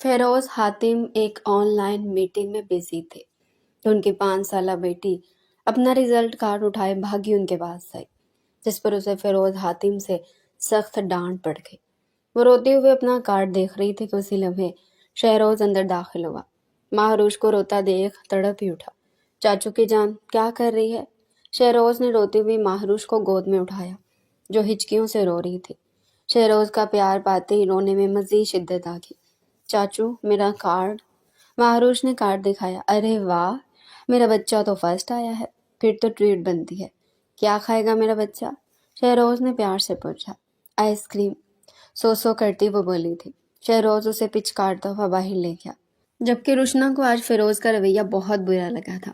فیروز حاتم ایک on line meeting میں busy تھے کہ ان کی 5 سالہ بیٹی اپنا رزلٹ کارڈ اٹھائے بھاگی ان کے پاس آئی، جس پر اسے فیروز حاتم سے سخت ڈانٹ پڑ گئی۔ وہ روتے ہوئے اپنا کارڈ دیکھ رہی تھی کہ اسی لمحے شہروز اندر داخل ہوا۔ مہروش کو روتا دیکھ تڑپ ہی اٹھا۔ چاچو کی جان کیا کر رہی ہے؟ شہروز نے روتے ہوئے مہروش کو گود میں اٹھایا جو ہچکیوں سے رو رہی تھی۔ شہروز کا پیار پاتے ہی رونے میں مزید شدت آ گئی۔ چاچو میرا کارڈ۔ مہروش نے کارڈ دکھایا۔ ارے واہ، میرا بچہ تو فرسٹ آیا ہے، پھر تو ٹریٹ بنتی ہے۔ کیا کھائے گا میرا بچہ؟ شہروز نے پیار سے پوچھا۔ آئس کریم، سو کرتی وہ بولی تھی۔ شہروز اسے پچکارتا ہوا باہر لے گیا، جبکہ روشنا کو آج فیروز کا رویہ بہت برا لگا تھا۔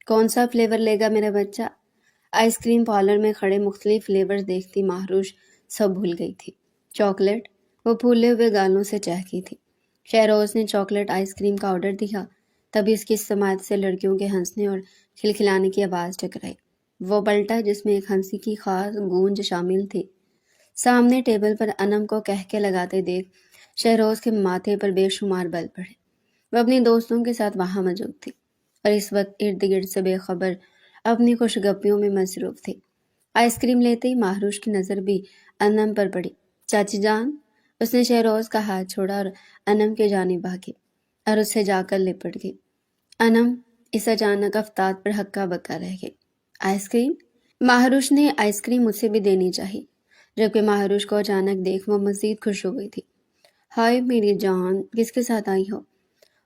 کون سا فلیور لے گا میرا بچہ؟ آئس کریم پارلر میں کھڑے مختلف فلیور دیکھتی مہروش سب بھول گئی تھی۔ چاکلیٹ، وہ پھولے ہوئے گالوں سے چہکی تھی۔ شہروز نے چاکلیٹ آئس کریم کا آرڈر دیا، تبھی اس کی سماعت سے لڑکیوں کے ہنسنے اور کھلکھلانے کی آواز ٹکرائی۔ وہ پلٹا جس میں ایک ہنسی کی خاص گونج شامل تھی۔ سامنے ٹیبل پر انم کو کہکے لگاتے دیکھ شہروز کے ماتھے پر بے شمار بل پڑے۔ وہ اپنی دوستوں کے ساتھ وہاں موجود تھی اور اس وقت ارد گرد سے بے خبر اپنی خوش گپیوں میں مصروف تھی۔ آئس کریم لیتے ہی مہروش کی نظر بھی انم پر پڑی۔ چاچی جان، اس نے شہروز کا ہاتھ چھوڑا اور انم کی جانب بھاگی اور اس سے جا کر لپٹ گئی۔ انم اس اچانک افتاد پر ہکا بکا رہ گئی۔ Ice cream? مہروش نے آئس کریم مجھ سے بھی دینی چاہیے، جبکہ مہروش کو اچانک دیکھ وہ مزید خوش ہو گئی تھی۔ ہائے میری جان، کس کے ساتھ آئی ہو؟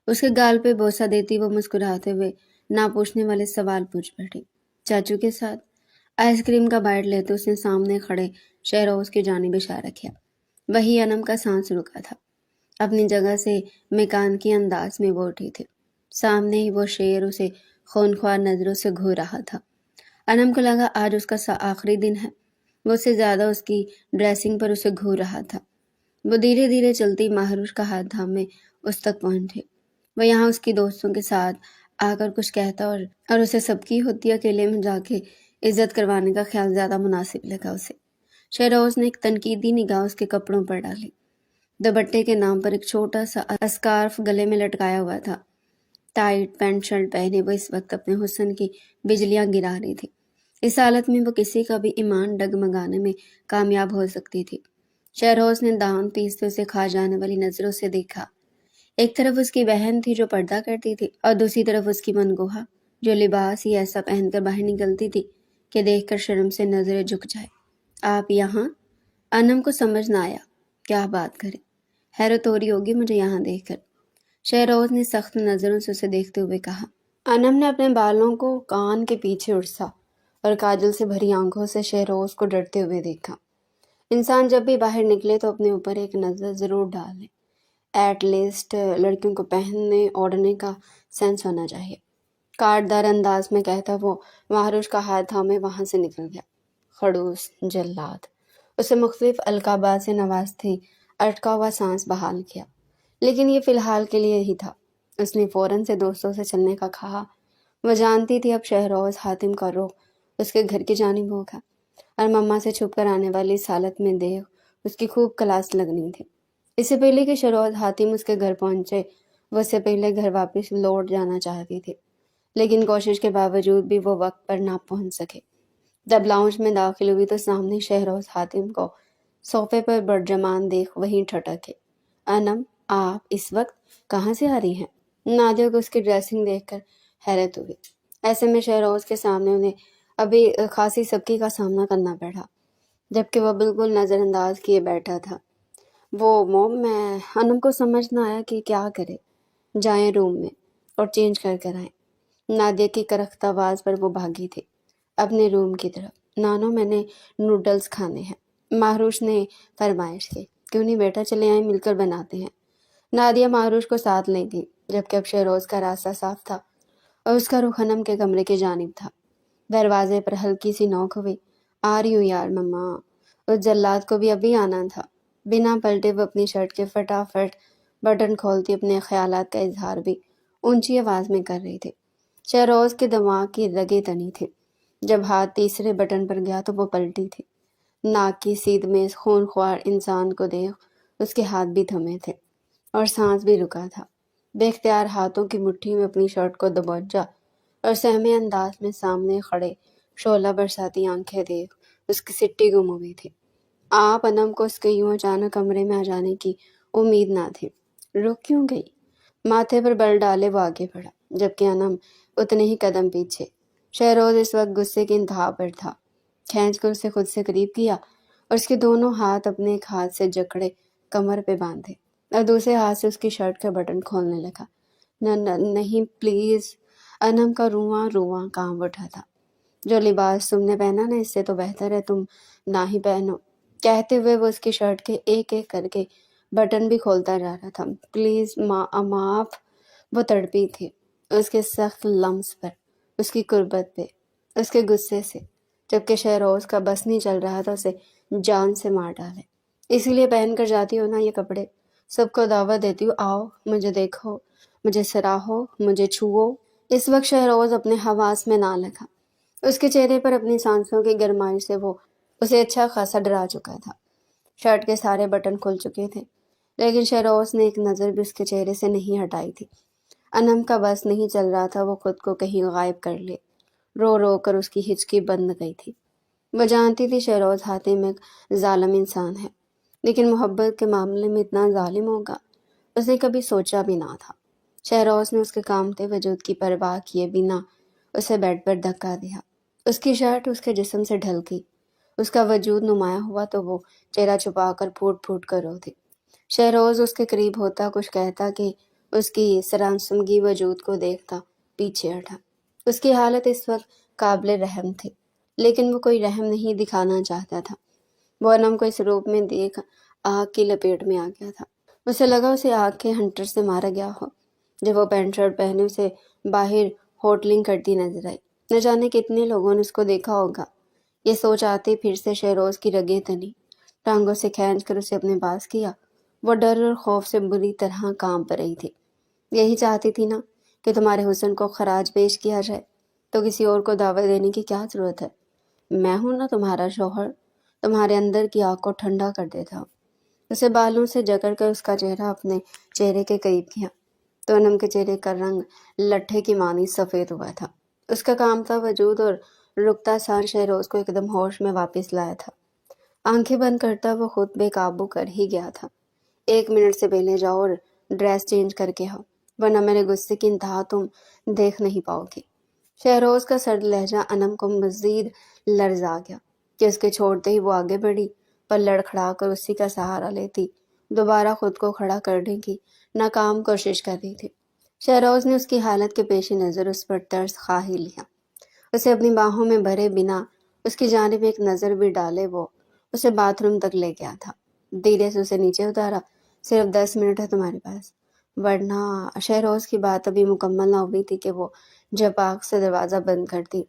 اس کے گال پہ بوسہ دیتی وہ مسکراتے ہوئے نہ پوچھنے والے سوال پوچھ بیٹھی۔ چاچو کے ساتھ۔ آئس کریم کا بائٹ لیتے اس نے سامنے کھڑے شہروز کی جانب اشارہ کیا۔ وہی انم کا سانس رکا تھا۔ اپنی جگہ سے میکانکی انداز میں وہ اٹھی تھی۔ سامنے ہی وہ شیر اسے خونخوار نظروں سے گھور رہا تھا۔ انم کو لگا آج اس کا آخری دن ہے۔ وہ اس سے زیادہ اس کی ڈریسنگ پر اسے گھور رہا تھا۔ وہ دھیرے دھیرے چلتی مہروش کا ہاتھ تھامے اس تک پہنچی۔ وہ یہاں اس کی دوستوں کے ساتھ آ کر کچھ کہتا اور اسے سب کی ہوتی اکیلے میں جا کے عزت کروانے کا خیال زیادہ مناسب لگا اسے۔ شہروز نے ایک تنقیدی نگاہ اس کے کپڑوں پر ڈالی۔ دوپٹے کے نام پر ایک چھوٹا سا اسکارف گلے میں لٹکایا ہوا تھا۔ ٹائٹ پینٹ شرٹ پہنے وہ اس وقت اپنے حسن کی بجلیاں گرا رہی تھی۔ اس حالت میں وہ کسی کا بھی ایمان ڈگمگانے میں کامیاب ہو سکتی تھی۔ شہروز نے دانت پیستے اسے کھا جانے والی نظروں سے دیکھا۔ ایک طرف اس کی بہن تھی جو پردہ کرتی تھی اور دوسری طرف اس کی منگوہا جو لباس ہی ایسا پہن کر باہر نکلتی تھی کہ دیکھ کر شرم سے نظریں جھک جائے۔ آپ یہاں؟ انم کو سمجھ نہ آیا کیا بات کرے۔ حیرت ہو رہی ہوگی مجھے یہاں دیکھ کر، شہروز نے سخت نظروں سے اسے دیکھتے ہوئے کہا۔ انم نے اپنے بالوں کو کان کے پیچھے اڑسا اور کاجل سے بھری آنکھوں سے شہروز کو ڈرتے ہوئے دیکھا۔ انسان جب بھی باہر نکلے تو اپنے اوپر ایک نظر ضرور ڈال لے۔ ایٹ لیسٹ لڑکیوں کو پہننے اوڑھنے کا سینس ہونا چاہیے۔ کاٹدار انداز میں کہتا وہ مہروش کا ہاتھ تھامے وہاں سے نکل گیا۔ خڑوس، جلاد، اسے مختلف القابات سے نوازتے اٹکا ہوا سانس بحال کیا، لیکن یہ فی الحال کے لیے ہی تھا۔ اس نے فوراً سے دوستوں سے چلنے کا کہا۔ وہ جانتی تھی اب شہروز حاتم کا رخ اس کے گھر کی جانب ہوگا اور مما سے چھپ کر آنے والی اس حالت میں دیکھ اس کی خوب کلاس لگنی تھی۔ اس سے پہلے کہ شہروز حاتم اس کے گھر پہنچے وہ اس سے پہلے گھر واپس لوٹ جانا چاہتی تھی، لیکن کوشش کے باوجود بھی وہ وقت پر نہ پہنچ سکے۔ جب لاؤنج میں داخل ہوئی تو سامنے شہروز حاتم کو صوفے پر برجمان دیکھ وہیں ٹھٹکے۔ انم، آپ اس وقت کہاں سے آ رہی ہیں؟ نادیہ کو اس کی ڈریسنگ دیکھ کر حیرت ہوئی۔ ایسے میں شہروز کے سامنے انہیں ابھی خاصی سبکی کا سامنا کرنا پڑا، جبکہ وہ بالکل نظر انداز کیے بیٹھا تھا۔ وہ موم، میں انم کو سمجھ نہ آیا کہ کیا کرے۔ جائیں روم میں اور چینج کر آئیں۔ نادیہ کی کرخت آواز پر وہ بھاگی تھی اپنے روم کی طرف۔ نانو، میں نے نوڈلز کھانے ہیں، مہروش نے فرمائش کی۔ کیوں نہیں بیٹا، چلے آئیں، مل کر بناتے ہیں۔ نادیہ مہروش کو ساتھ لے گئی، جبکہ اب شہروز کا راستہ صاف تھا اور اس کا رخ انم کے کمرے کی جانب تھا۔ دروازے پر ہلکی سی نوک ہوئی۔ آ رہی ہوں یار مما۔ اس جلاد کو بھی ابھی آنا تھا۔ بنا پلٹے وہ اپنی شرٹ کے فٹافٹ بٹن کھولتی اپنے خیالات کا اظہار بھی اونچی آواز میں کر رہی تھی۔ شہروز کے دماغ کی رگیں تنی تھی۔ جب ہاتھ تیسرے بٹن پر گیا تو وہ پلٹی تھی۔ ناک کی سیدھ میں اس خون خوار انسان کو دیکھ اس کے ہاتھ بھی تھمے تھے۔ اور سانس بھی رکا تھا۔ بے اختیار ہاتھوں کی مٹھی میں اپنی شرٹ کو دبوچا اور سہمے انداز میں سامنے کھڑے شعلہ برساتی آنکھیں دیکھ اس کی سٹی گم ہوئی تھی۔ آپ انم کو اس کے یوں اچانک کمرے میں آ جانے کی امید نہ تھی۔ رک کیوں گئی؟ ماتھے پر بل ڈالے وہ آگے بڑھا، جبکہ انم اتنے ہی قدم پیچھے۔ شہروز اس وقت غصے کی انتہا پر تھا۔ کھینچ کر اسے خود سے قریب کیا اور اس کے دونوں ہاتھ اپنے ایک ہاتھ سے جکڑے کمر پہ باندھے اور دوسرے ہاتھ سے اس کی شرٹ کا بٹن کھولنے لگا۔ نہیں پلیز۔ انم کا رواں رواں کانپ اٹھا تھا۔ جو لباس تم نے پہنا نا، اس سے تو بہتر ہے تم نہ ہی پہنو۔ کہتے ہوئے وہ اس کی شرٹ کے ایک ایک کر کے بٹن بھی کھولتا جا رہا تھا۔ پلیز معاف۔ وہ تڑپی تھی اس کے سخت لمس پر، اس کی قربت پہ، اس کے غصے سے، جبکہ شہروز کا بس نہیں چل رہا تھا اسے جان سے مار ڈالے۔ اسی لیے پہن کر جاتی ہو نا یہ کپڑے، سب کو دعوت دیتی ہوں، آؤ مجھے دیکھو، مجھے سراہو، مجھے چھوؤ۔ اس وقت شہروز اپنے حواس میں نہ لگا۔ اس کے چہرے پر اپنی سانسوں کی گرمائی سے وہ اسے اچھا خاصا ڈرا چکا تھا۔ شرٹ کے سارے بٹن کھل چکے تھے، لیکن شہروز نے ایک نظر بھی اس کے چہرے سے نہیں ہٹائی تھی۔ انم کا بس نہیں چل رہا تھا وہ خود کو کہیں غائب کر لے۔ رو رو کر اس کی ہچکی بند گئی تھی۔ وہ جانتی تھی شہروز حاتم ایک ظالم انسان ہے، لیکن محبت کے معاملے میں اتنا ظالم ہوگا اس نے کبھی سوچا بھی نہ تھا۔ شہروز نے اس کے کامتے وجود کی پرواہ کیے بنا اسے بیڈ پر دھکا دیا۔ اس کی شرٹ اس کے جسم سے ڈھل گئی۔ اس کا وجود نمایاں ہوا تو وہ چہرہ چھپا کر پھوٹ پھوٹ کر رو دی۔ شہروز اس کے قریب ہوتا کچھ کہتا کہ اس کی سراسمگی وجود کو دیکھتا پیچھے ہٹا۔ اس کی حالت اس وقت قابل رحم تھی، لیکن وہ کوئی رحم نہیں دکھانا چاہتا تھا۔ وہ انم کو اس روپ میں دیکھ آگ کی لپیٹ میں آ گیا تھا۔ اسے لگا اسے آگ کے ہنٹر سے مارا گیا ہو۔ جب وہ پینٹ شرٹ پہنے اسے باہر ہوٹلنگ کرتی نظر آئی، نہ جانے کتنے لوگوں نے اس کو دیکھا ہوگا۔ یہ سوچ آتے پھر سے شہروز کی رگیں تنی، ٹانگوں سے کھینچ کر اسے اپنے پاس کیا۔ وہ ڈر اور خوف سے بری طرح کانپ رہی تھی۔ یہی چاہتی تھی نا کہ تمہارے حسن کو خراج پیش کیا جائے، تو کسی اور کو دعوت دینے کی کیا ضرورت ہے؟ میں ہوں نا تمہارا شوہر، تمہارے اندر کی آگ کو ٹھنڈا کر دیتا ہوں۔ اسے بالوں سے جکڑ کر اس کا چہرہ اپنے چہرے کے قریب کیا تو انم کے چہرے کا رنگ لٹھے کی مانی سفید ہوا تھا۔ اس کا کامتا وجود اور رکتا سان شہروز کو ایک دم ہوش میں واپس لایا تھا۔ آنکھیں بند کرتا وہ خود بے قابو کر ہی گیا تھا۔ 1 منٹ سے پہلے جاؤ اور ڈریس چینج کر کے آؤ، ورنہ میرے غصے کی انتہا تم دیکھ نہیں پاؤ گی۔ شہروز کا سرد لہجہ انم کو مزید لرزا گیا کہ اس کے چھوڑتے ہی وہ آگے بڑھی، پر لڑکھڑا کر اسی کا سہارا لیتی دوبارہ خود کو کھڑا کرنے کی ناکام کوشش کر رہی تھی۔ شہروز نے اس کی حالت کے پیش نظر اس پر ترس کھا ہی لیا۔ اسے اپنی باہوں میں بھرے بنا اس کی جانب ایک نظر بھی ڈالے وہ اسے باتھ روم تک لے گیا تھا۔ دھیرے سے اسے نیچے اتارا۔ صرف 10 منٹ ہے تمہارے پاس، ورنہ شہروز کی بات ابھی مکمل نہ ہوئی تھی کہ وہ جھپاک سے دروازہ بند کرتی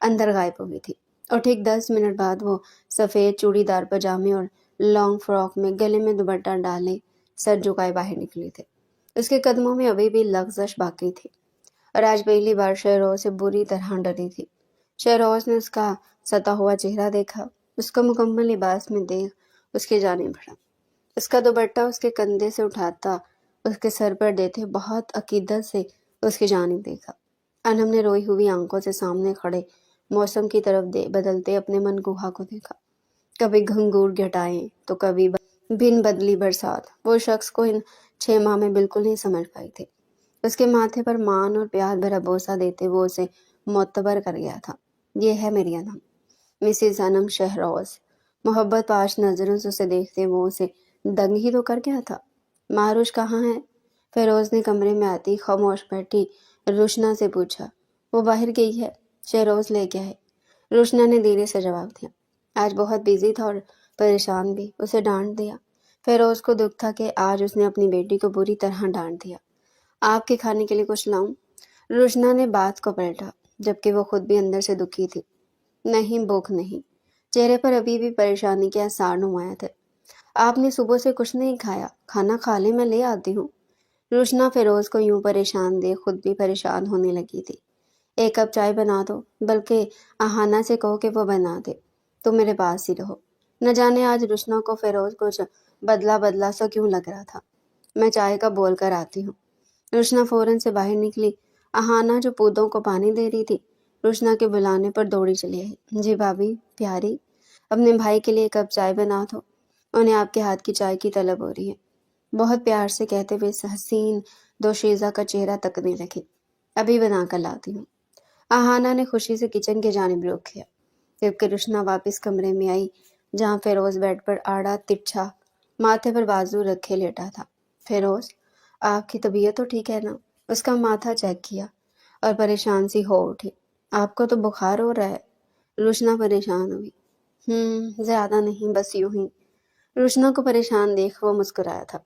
اندر غائب ہو گئی تھی، اور ٹھیک 10 منٹ بعد وہ سفید چوڑی دار پاجامے اور لانگ فراک میں گلے میں دوپٹہ ڈالے سر جھکائے باہر نکلی تھی۔ اس کے قدموں میں ابھی بھی لغزش باقی تھی، اور آج پہلی بار شہروز سے بری طرح ڈری تھی۔ شہروز نے اس کا ستا ہوا چہرہ دیکھا، اس کو مکمل لباس میں دیکھ اس کی جانب بڑھا۔ اس کا دوپٹہ اس کے کندھے سے اٹھاتا اس کے سر پر دیتے بہت عقیدت سے اس کی جانب دیکھا۔ انم نے روئی ہوئی آنکھوں سے سامنے کھڑے موسم کی طرف بدلتے اپنے من گوہا کو دیکھا، کبھی گھنگور گھٹائیں تو کبھی بن بدلی برسات۔ وہ شخص کو ان 6 ماہ میں بالکل نہیں سمجھ پائی تھی۔ اس کے ماتھے پر مان اور پیار بھرا بوسہ دیتے وہ اسے معتبر کر گیا تھا۔ یہ ہے میری انم، مسز انم شہروز۔ محبت پاش نظروں سے اسے دیکھتے وہ اسے دنگ ہی تو کر گیا تھا۔ معروش کہاں ہے؟ فیروز نے کمرے میں آتی خاموش بیٹھی روشنا سے پوچھا۔ وہ باہر گئی ہے، شہروز لے گیا ہے، روشنا نے دھیرے سے جواب دیا۔ آج بہت بیزی تھا اور پریشان بھی، اسے ڈانٹ دیا۔ فیروز کو دکھ تھا کہ آج اس نے اپنی بیٹی کو بری طرح ڈانٹ دیا۔ آپ کے کھانے کے لیے کچھ لاؤں؟ روشنا نے بات کو پلٹا، جبکہ وہ خود بھی اندر سے دکھی تھی۔ نہیں، بھوک نہیں۔ چہرے پر ابھی بھی پریشانی کے آثار نمایاں تھے۔ آپ نے صبح سے کچھ نہیں کھایا، کھانا کھا لے، میں لے آتی ہوں۔ روشنا فیروز کو یوں پریشان دیکھ خود بھی پریشان ہونے لگی تھی۔ 1 کپ چائے بنا دو، بلکہ آہانہ سے کہو کہ وہ بنا دے، تم میرے پاس ہی رہو۔ نہ جانے آج روشنا کو فیروز کچھ بدلا بدلا سا کیوں لگ رہا تھا۔ میں چائے کا بول کر آتی ہوں۔ روشنا فوراً سے باہر نکلی۔ اہانا جو پودوں کو پانی دے رہی تھی روشنا کے بلانے پر دوڑی چلی آئی۔ جی بھابھی پیاری، اپنے بھائی کے لیے کپ چائے بنا دو، انہیں آپ کے ہاتھ کی چائے کی طلب ہو رہی ہے، بہت پیار سے کہتے ہوئے حسین دوشیزہ کا چہرہ تکنے لگی۔ ابھی بنا کر لاتی ہوں۔ اہانا نے خوشی سے کچن کی جانب رخ کیا، جبکہ روشنا واپس کمرے میں آئی جہاں فیروز بیڈ پر آڑا ترچھا ماتھے پر بازو رکھے لیٹا تھا۔ فیروز، آپ کی طبیعت تو ٹھیک ہے نا؟ اس کا ماتھا چیک کیا اور پریشان سی ہو اٹھی۔ آپ کو تو بخار ہو رہا ہے۔ روشنا پریشان ہوئی۔ زیادہ نہیں، بس یوں ہی۔ روشنا کو پریشان دیکھ وہ مسکرایا تھا۔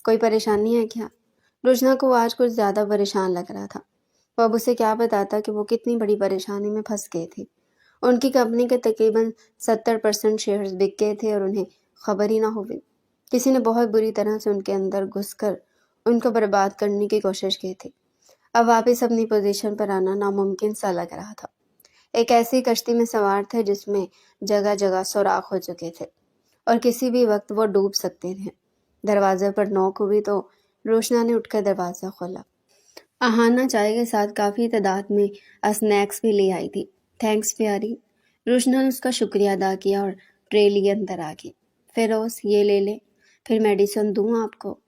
کوئی پریشانی ہے کیا؟ روشنا کو آج کچھ زیادہ پریشان لگ رہا تھا۔ وہ اب اسے کیا بتاتا کہ وہ کتنی بڑی پریشانی میں پھنس گئے تھے۔ ان کی کمپنی کے تقریباً 70% شیئرز بک گئے تھے اور انہیں خبر ہی نہ ہوئی۔ کسی نے بہت بری طرح سے ان کے اندر گھس کر ان کو برباد کرنے کی کوشش کی تھی۔ اب واپس اپنی پوزیشن پر آنا ناممکن سا لگ رہا تھا۔ ایک ایسی کشتی میں سوار تھے جس میں جگہ جگہ سوراخ ہو چکے تھے اور کسی بھی وقت وہ ڈوب سکتے تھے۔ دروازے پر نوک ہوئی تو روشنا نے اٹھ کر دروازہ کھولا۔ اہانا چائے کے ساتھ کافی تعداد میں اسنیکس بھی لے آئی تھی۔ تھینکس پیاری۔ روشنا نے اس کا شکریہ ادا کیا اور ٹرے لیے اندر آ گئی۔ فیروز، یہ لے لے، پھر میڈیسن دوں آپ کو؟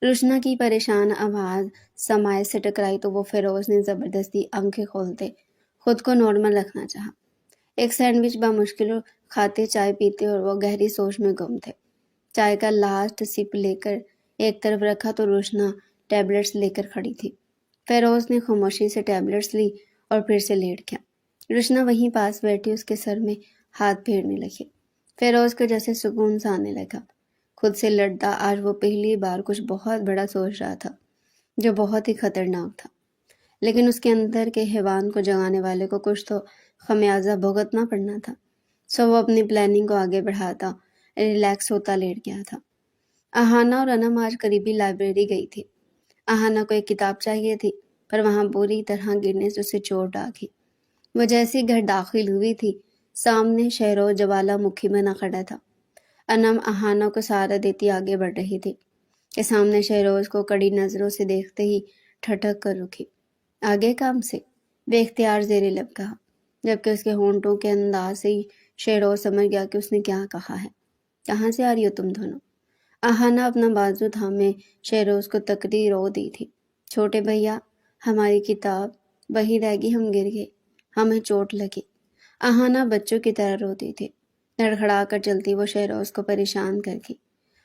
روشنا کی پریشان آواز سماعے سے ٹکرائی تو وہ فیروز نے زبردستی آنکھیں کھولتے خود کو نارمل رکھنا چاہا۔ ایک سینڈوچ بمشکل کھاتے چائے پیتے اور وہ گہری سوچ میں گم تھے۔ چائے کا لاسٹ سپ لے کر ایک طرف رکھا تو روشنا ٹیبلٹس لے کر کھڑی تھی۔ فیروز نے خاموشی سے ٹیبلٹس لی اور پھر سے لیٹ گیا۔ روشنا وہیں پاس بیٹھی اس کے سر میں ہاتھ پھیرنے لگی۔ فیروز کو جیسے سکون سا آنے لگا۔ خود سے لڑتا آج وہ پہلی بار کچھ بہت بڑا سوچ رہا تھا جو بہت ہی خطرناک تھا، لیکن اس کے اندر کے حیوان کو جگانے والے کو کچھ تو خمیازہ بھگتنا پڑنا تھا۔ سو وہ اپنی پلاننگ کو آگے بڑھاتا ریلیکس ہوتا لیٹ گیا تھا۔ اہانا اور انم آج قریبی لائبریری گئی تھی۔ اہانا کو ایک کتاب چاہیے تھی پر وہاں بری طرح گرنے سے اسے چوٹ آ گئی۔ وہ جیسی گھر داخل ہوئی تھی سامنے شہروز جوالا مکھی بنا کھڑا تھا۔ انم اہانا کو سہارا دیتی آگے بڑھ رہی تھی کہ سامنے شہروز کو کڑی نظروں سے دیکھتے ہی ٹھٹک کر رکی۔ آگے کام سے؟ بے اختیار زیر لب کہا، جبکہ اس کے ہونٹوں کے انداز سے ہی شہروز سمجھ گیا کہ اس نے کیا کہا ہے۔ کہاں سے آ رہی ہو تم دونوں؟ اہانا اپنا بازو تھامے شہروز کو تکڑی رو دی تھی۔ چھوٹے بھیا، ہماری کتاب وہی رہ گئی، ہم گر گئے، ہمیں چوٹ لگی۔ اہانا بچوں کی طرح روتی تھی۔ لڑکھڑا کر چلتی وہ شہروز کو پریشان کر گئی۔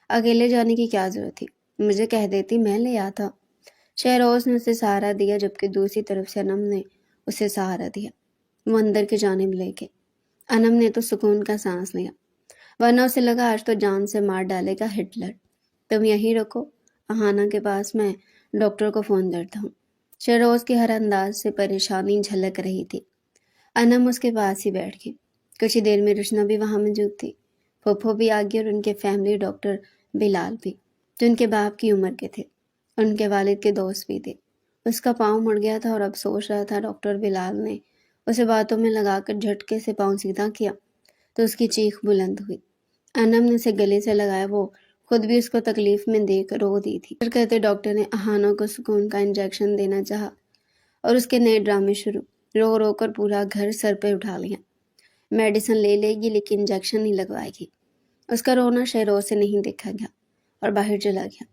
اکیلے جانے کی کیا ضرورت تھی؟ مجھے کہہ دیتی، میں لے آتا۔ شہروز نے اسے سہارا دیا جبکہ دوسری طرف سے انم نے اسے سہارا دیا۔ وہ اندر کی جانب لے گئے۔ انم نے تو سکون کا سانس لیا، ورنہ اسے لگا آج تو جان سے مار ڈالے گا ہٹلر۔ تم یہیں رکو اہانا کے پاس، میں ڈاکٹر کو فون کرتا ہوں۔ شہروز کے ہر انداز سے پریشانی جھلک رہی تھی۔ انم اس کے پاس ہی بیٹھ گئی۔ کچھ ہی دیر میں روشنا بھی وہاں موجود تھی۔ پھوپھو بھی آ گئی اور ان کے فیملی ڈاکٹر بلال بھی، جو ان کے باپ کی عمر کے تھے اور ان کے والد کے دوست بھی تھے۔ اس کا پاؤں مڑ گیا تھا اور اب سوچ رہا تھا۔ ڈاکٹر بلال نے اسے باتوں میں لگا کر جھٹکے سے پاؤں سیدھا کیا تو اس کی چیخ بلند ہوئی۔ انم نے اسے گلے سے لگایا، وہ خود بھی اس کو تکلیف میں دیکھ رو دی تھی۔ کہتے ڈاکٹر نے اہانا کو سکون کا انجیکشن دینا چاہا اور اس کے نئے ڈرامے شروع۔ رو رو کر پورا گھر سر پہ اٹھا لیا۔ میڈیسن لے لے گی لیکن انجیکشن نہیں لگوائے گی۔ اس کا رونا شہروز سے نہیں دیکھا گیا اور باہر چلا گیا۔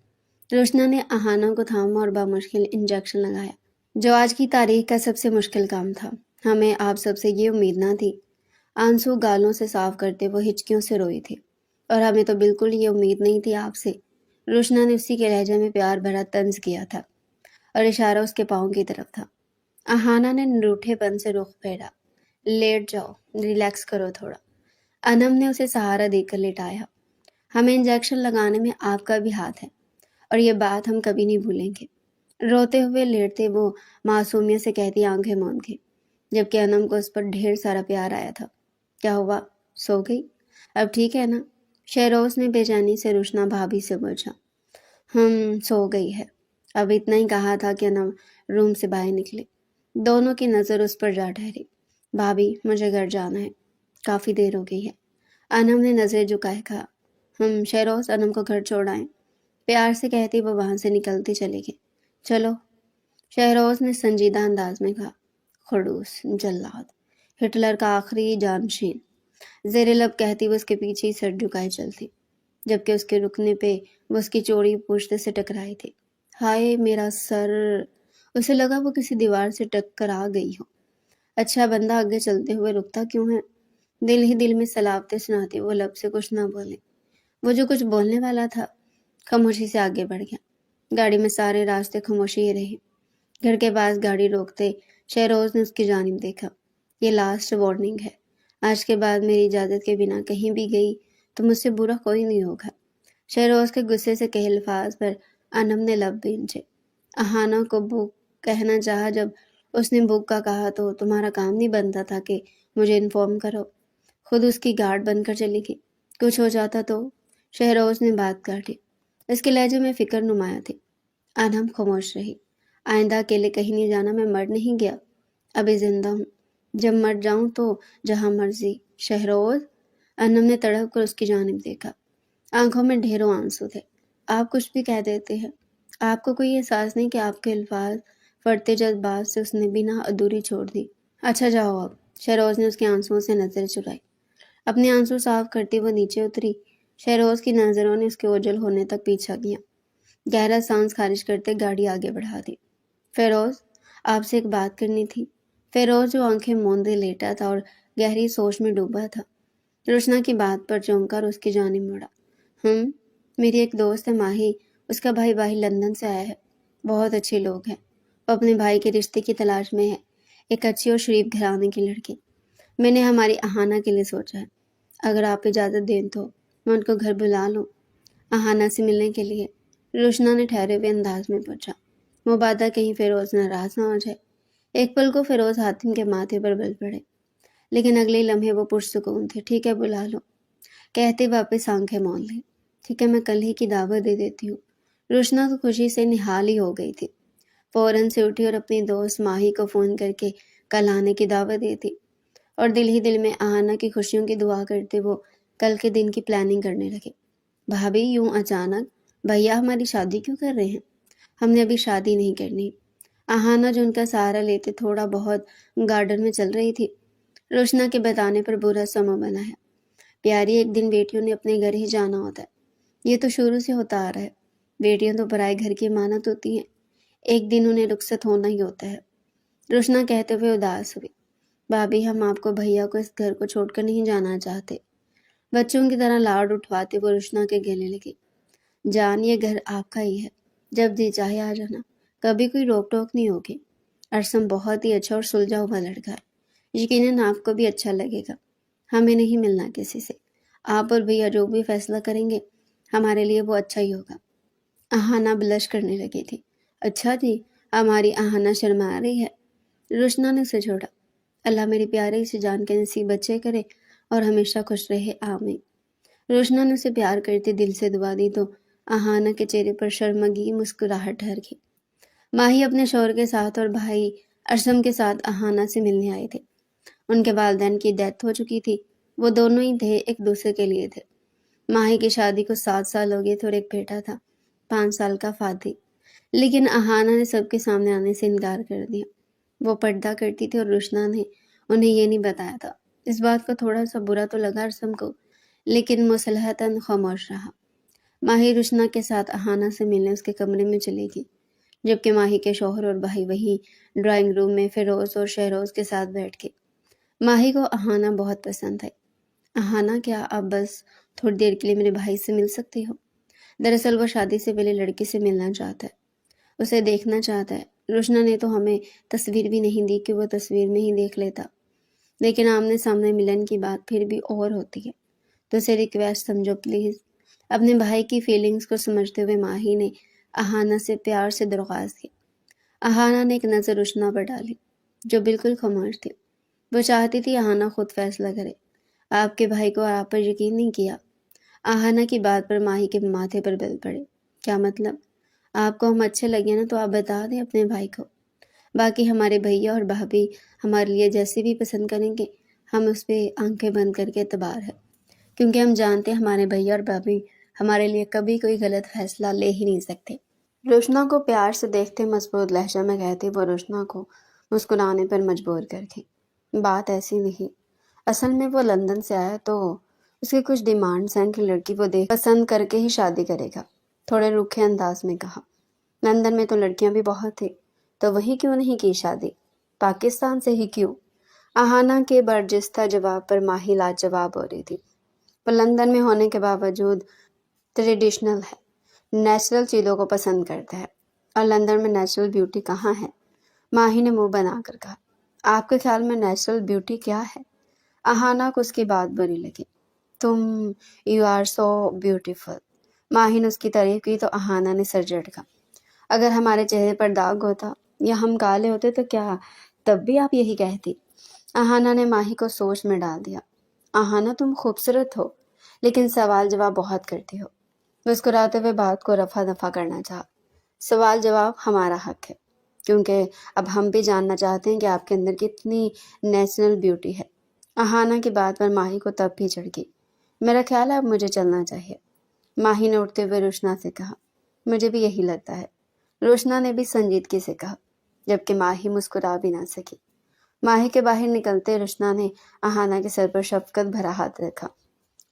روشنا نے اہانا کو تھاما اور بامشکل انجیکشن لگایا، جو آج کی تاریخ کا سب سے مشکل کام تھا۔ ہمیں آپ سب سے یہ امید نہ تھی۔ آنسو گالوں سے صاف کرتے وہ ہچکیوں سے روئی تھی۔ اور ہمیں تو بالکل یہ امید نہیں تھی آپ سے، روشنا نے اسی کے لہجے میں پیار بھرا طنز کیا تھا اور اشارہ اس کے پاؤں کی طرف تھا۔ اہانا نے روٹھے پن سے رخ پھیرا۔ لیٹ جاؤ، ریلیکس کرو تھوڑا۔ انم نے اسے سہارا دے کر لٹایا۔ ہمیں انجیکشن لگانے میں آپ کا بھی ہاتھ ہے اور یہ بات ہم کبھی نہیں بھولیں گے۔ روتے ہوئے لیٹتے وہ معصومیت سے کہتی آنکھیں موند گئی، جبکہ انم کو اس پر ڈھیر سارا پیار آیا تھا۔ کیا ہوا، سو گئی؟ اب ٹھیک ہے نا؟ شہروز نے بے چینی سے روشنا بھابھی سے پوچھا۔ سو گئی ہے۔ اب اتنا ہی کہا تھا کہ انم روم سے باہر نکلے۔ دونوں کی نظر اس پر جا ٹھہری۔ بھابھی، مجھے گھر جانا ہے، کافی دیر ہو گئی ہے۔ انم نے نظر جھکائے کہا۔ شہروز، انم کو گھر چھوڑ آئیں۔ پیار سے کہتی وہ وہاں سے نکلتی چلی گئی۔ چلو، شہروز نے سنجیدہ انداز میں کہا۔ خڑوس، جلاد، ہٹلر کا آخری جانشین، زیر لب کہتی وہ اس کے پیچھے ہی سر جھکائے چلتی، جبکہ اس کے رکنے پہ وہ اس کی چوڑی پوچھتے سے ٹکرائی تھی۔ ہائے میرا سر! اسے لگا وہ کسی دیوار سے ٹکرا گئی ہو۔ اچھا بندہ آگے چلتے ہوئے رکتا کیوں ہے؟ دل ہی دل میں سلاوتے سناتی وہ لب سے کچھ نہ بولے۔ وہ جو کچھ بولنے والا تھا خاموشی سے آگے بڑھ گیا۔ گاڑی میں سارے راستے خاموشی ہی رہی۔ گھر کے پاس گاڑی روکتے شہروز نے اس کی جانب دیکھا۔ یہ لاسٹ وارننگ ہے، آج کے بعد میری اجازت کے بنا کہیں بھی گئی تو مجھ سے برا کوئی نہیں ہوگا۔ شہروز کے غصے سے کہے الفاظ پر انم نے لب بھینچے۔ اہانا کو بک کہنا چاہا، جب اس نے بک کا کہا تو تمہارا کام نہیں بنتا تھا کہ مجھے انفارم کرو؟ خود اس کی گارڈ بن کر چلی گئی۔ کچھ ہو جاتا تو؟ شہروز نے بات کاٹی۔ اس کے لہجے میں فکر نمایاں تھی۔ انم خاموش رہی۔ آئندہ اکیلے کہیں نہیں جانا، میں مر نہیں گیا، ابھی زندہ ہوں، جب مر جاؤں تو جہاں مرضی۔ شہروز، انم نے تڑپ کر اس کی جانب دیکھا۔ آنکھوں میں ڈھیروں آنسو تھے۔ آپ کچھ بھی کہہ دیتے ہیں، آپ کو کوئی احساس نہیں کہ آپ کے الفاظ فرتے جذبات سے اس نے بنا ادھوری چھوڑ دی۔ اچھا جاؤ اب۔ شہروز نے اس کے آنسوؤں سے نظر چرائی۔ اپنے آنسو صاف کرتی وہ نیچے اتری۔ شہروز کی نظروں نے اس کے اوجھل ہونے تک پیچھا کیا۔ گہرا سانس خارج کرتے گاڑی آگے بڑھا دی۔ فیروز، آپ سے ایک بات کرنی تھی۔ فیروز جو آنکھیں موندے لیٹا تھا اور گہری سوچ میں ڈوبا تھا، روشنا کی بات پر چونک کر اس کی جانب مڑا۔ میری ایک دوست ہے ماہی، اس کا بھائی باہر لندن سے آیا ہے، بہت اچھے لوگ ہیں، وہ اپنے بھائی کے رشتے کی تلاش میں ہے، ایک اچھی اور شریف گھرانے کی لڑکی۔ میں نے ہماری اہانا کے لیے سوچا ہے، اگر آپ اجازت دیں تو میں ان کو گھر بلا لوں اہانا سے ملنے کے لیے۔ روشنا نے ٹھہرے ہوئے انداز میں پوچھا۔ مبادہ کہیں فیروز ناراض نہ ہو جائے۔ ایک پل کو فیروز حاتم کے ماتھے پر بل پڑے، لیکن اگلے لمحے وہ پرسکون تھے۔ ٹھیک ہے، بلا لو، کہتے واپس آنکھیں مون لی۔ ٹھیک ہے، میں کل ہی کی دعوت دے دیتی ہوں۔ روشنا تو خوشی سے نہال ہی ہو گئی تھی، فوراً سے اٹھی اور اپنی دوست ماہی کو فون کر کے کل آنے کی دعوت دی تھی، اور دل ہی دل میں آہانہ کی خوشیوں کی دعا کرتے وہ کل کے دن کی پلاننگ کرنے لگے۔ بھابھی، یوں اچانک بھیا ہماری شادی کیوں کر رہے ہیں؟ ہم نے ابھی شادی نہیں کرنی۔ آہانہ جو ان کا سہارا لیتے تھوڑا بہت گارڈن میں چل رہی تھی، روشنا کے بتانے پر برا سا منہ بنایا۔ پیاری، ایک دن بیٹیوں نے اپنے گھر ہی جانا ہوتا ہے، یہ تو شروع سے ہوتا آ رہا ہے۔ بیٹیاں تو پرائے گھر کی امانت ہوتی ہیں، ایک دن انہیں رخصت ہونا ہی ہوتا ہے۔ روشنا کہتے ہوئے اداس ہوئی۔ بھابھی، ہم آپ کو بھیا کو اس گھر کو چھوڑ کر نہیں جانا چاہتے۔ بچوں کی طرح لاڈ اٹھواتے وہ روشنا کے گلے لگی۔ جان، یہ گھر آپ کا ہی ہے، جب جی چاہے آ جانا، کبھی کوئی روک ٹوک نہیں ہوگی۔ ارسم بہت ہی اچھا اور سلجھا ہوا لڑکا ہے، یقیناً آپ کو بھی اچھا لگے گا۔ ہمیں نہیں ملنا کسی سے، آپ اور بھیا جو بھی فیصلہ کریں گے ہمارے لیے وہ اچھا ہی ہوگا۔ آہانہ بلش کرنے لگی تھی۔ اچھا جی، ہماری آہانہ شرما رہی ہے۔ روشنا نے اسے چھوڑا۔ اللہ میری پیارے سے جان کے نصیب اچھے کرے اور ہمیشہ خوش رہے، آمین۔ روشنا نے اسے پیار کرتی دل سے دعا دی تو آہانہ کے چہرے پر شرمگی مسکراہٹ ٹھہر گئی۔ ماہی اپنے شوہر کے ساتھ اور بھائی ارسم کے ساتھ آہانہ سے ملنے آئے تھے۔ ان کے والدین کی ڈیتھ ہو چکی تھی، وہ دونوں ہی تھے، ایک دوسرے کے لیے تھے۔ ماہی کی شادی کو 7 سال ہو گئے تھے اور ایک بیٹا تھا، 5 سال کا فادی، لیکن آہانہ نے سب کے سامنے آنے سے انکار کر دیا۔ وہ پردہ کرتی تھی اور روشنا نے انہیں یہ نہیں بتایا تھا۔ اس بات کو تھوڑا سا برا تو لگا ارسم کو، لیکن مصلحتاً خاموش رہا۔ ماہی روشنا کے ساتھ آہانہ سے ملنے اس کے کمرے میں چلی گئی، جبکہ ماہی کے شوہر اور بھائی وہیں ڈرائنگ روم میں فیروز اور شہروز کے ساتھ بیٹھ کے۔ ماہی کو آہانہ بہت پسند ہے۔ آہانہ، کیا آپ بس تھوڑی دیر کے لیے میرے بھائی سے مل سکتے ہو؟ دراصل وہ شادی سے پہلے لڑکی سے ملنا چاہتا ہے، اسے دیکھنا چاہتا ہے۔ روشنا نے تو ہمیں تصویر بھی نہیں دی کہ وہ تصویر میں ہی دیکھ لیتا، لیکن آمنے سامنے ملن کی بات پھر بھی اور ہوتی ہے، تو اسے ریکویسٹ سمجھو پلیز۔ اپنے بھائی کی فیلنگز کو سمجھتے ہوئے ماہی نے آہانہ سے پیار سے درخواست کی۔ آہانہ نے ایک نظر روشنا پر ڈالی، جو بالکل خاموش تھی۔ وہ چاہتی تھی آہانہ خود فیصلہ کرے۔ آپ کے بھائی کو آپ پر یقین نہیں کیا؟ آہانہ کی بات پر ماہی کے ماتھے پر بل پڑے۔ کیا مطلب؟ آپ کو ہم اچھے لگے نا تو آپ بتا دیں اپنے بھائی کو، باقی ہمارے بھیا اور بھابھی ہمارے لیے جیسے بھی پسند کریں گے ہم اس پہ آنکھیں بند کر کے اعتبار ہے، کیونکہ ہم جانتے ہیں ہمارے بھیا اور بھابھی ہمارے لیے کبھی کوئی غلط فیصلہ لے ہی نہیں سکتے۔ روشنا کو پیار سے دیکھتے مضبوط لہجہ میں کہتی وہ روشنا کو مسکرانے پر مجبور کر گئی۔ بات ایسی نہیں، اصل میں وہ لندن سے آیا تو اس کی کچھ ڈیمانڈز ہیں کہ لڑکی وہ دیکھ پسند کر کے ہی شادی کرے گا۔ تھوڑے روکھے انداز میں کہا، لندن میں تو لڑکیاں بھی بہت تھیں، تو وہی کیوں نہیں کی شادی؟ پاکستان سے ہی کیوں؟ آہانہ کے برجستہ جواب پر ماہی لاجواب ہو رہی تھی۔ وہ لندن میں ہونے کے باوجود ٹریڈیشنل ہے، نیچرل چیزوں کو پسند کرتا ہے، اور لندن میں نیچرل بیوٹی کہاں ہے؟ ماہی نے منہ بنا کر کہا، آپ کے خیال میں نیچرل بیوٹی کیا ہے؟ آہانہ کو اس کی بات بری لگی۔ You are so beautiful. Mahi نے اس کی تعریف کی تو آہانہ نے سر جھٹکا۔ اگر ہمارے چہرے پر داغ ہوتا یا ہم کالے ہوتے تو کیا تب بھی آپ یہی کہتی؟ آہانہ نے ماہی کو سوچ میں ڈال دیا۔ آہانہ تم خوبصورت ہو، لیکن سوال جواب بہت کرتی ہو۔ مسکراتے ہوئے بات کو رفع دفع کرنا چاہا۔ سوال جواب ہمارا حق ہے، کیونکہ اب ہم بھی جاننا چاہتے ہیں کہ آپ کے اندر کتنی نیچرل بیوٹی ہے۔ آہانہ کی بات پر ماہی کو تب بھی چڑھ گئی۔ میرا خیال ہے اب مجھے چلنا چاہیے۔ ماہی نے اٹھتے ہوئے روشنا سے کہا، مجھے بھی یہی لگتا ہے۔ روشنا نے بھی سنجیدگی سے کہا، جبکہ ماہی مسکرا بھی نہ سکی۔ ماہی کے باہر نکلتے روشنا نے آہانہ کے سر پر شفقت بھرا ہاتھ رکھا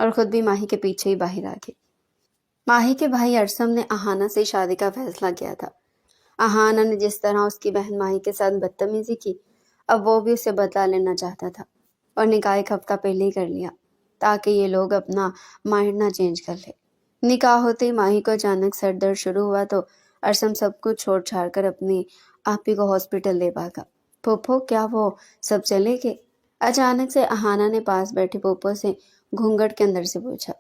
اور خود بھی ماہی کے پیچھے ہی باہر آ گئی۔ ماہی کے بھائی ارسم نے آہانہ سے شادی کا فیصلہ کیا تھا۔ آہانہ نے جس طرح اس کی بہن ماہی کے ساتھ بدتمیزی کی، اب وہ بھی اسے بدلہ لینا چاہتا تھا، اور نکاح ایک ہفتہ پہلے ہی کر لیا تاکہ یہ لوگ اپنا مائنڈ نہ چینج کر لے۔ نکاح ہوتے ہی ماہی کو اچانک سر درد شروع ہوا تو ارسم سب کچھ چھوڑ چھاڑ کر اپنی آپی کو ہاسپٹل لے بھاگا۔ پھوپھو کیا وہ سب چلے گئے؟ اچانک سے آہانہ نے پاس بیٹھی پھوپھو سے گھونگھٹ کے اندر سے پوچھا۔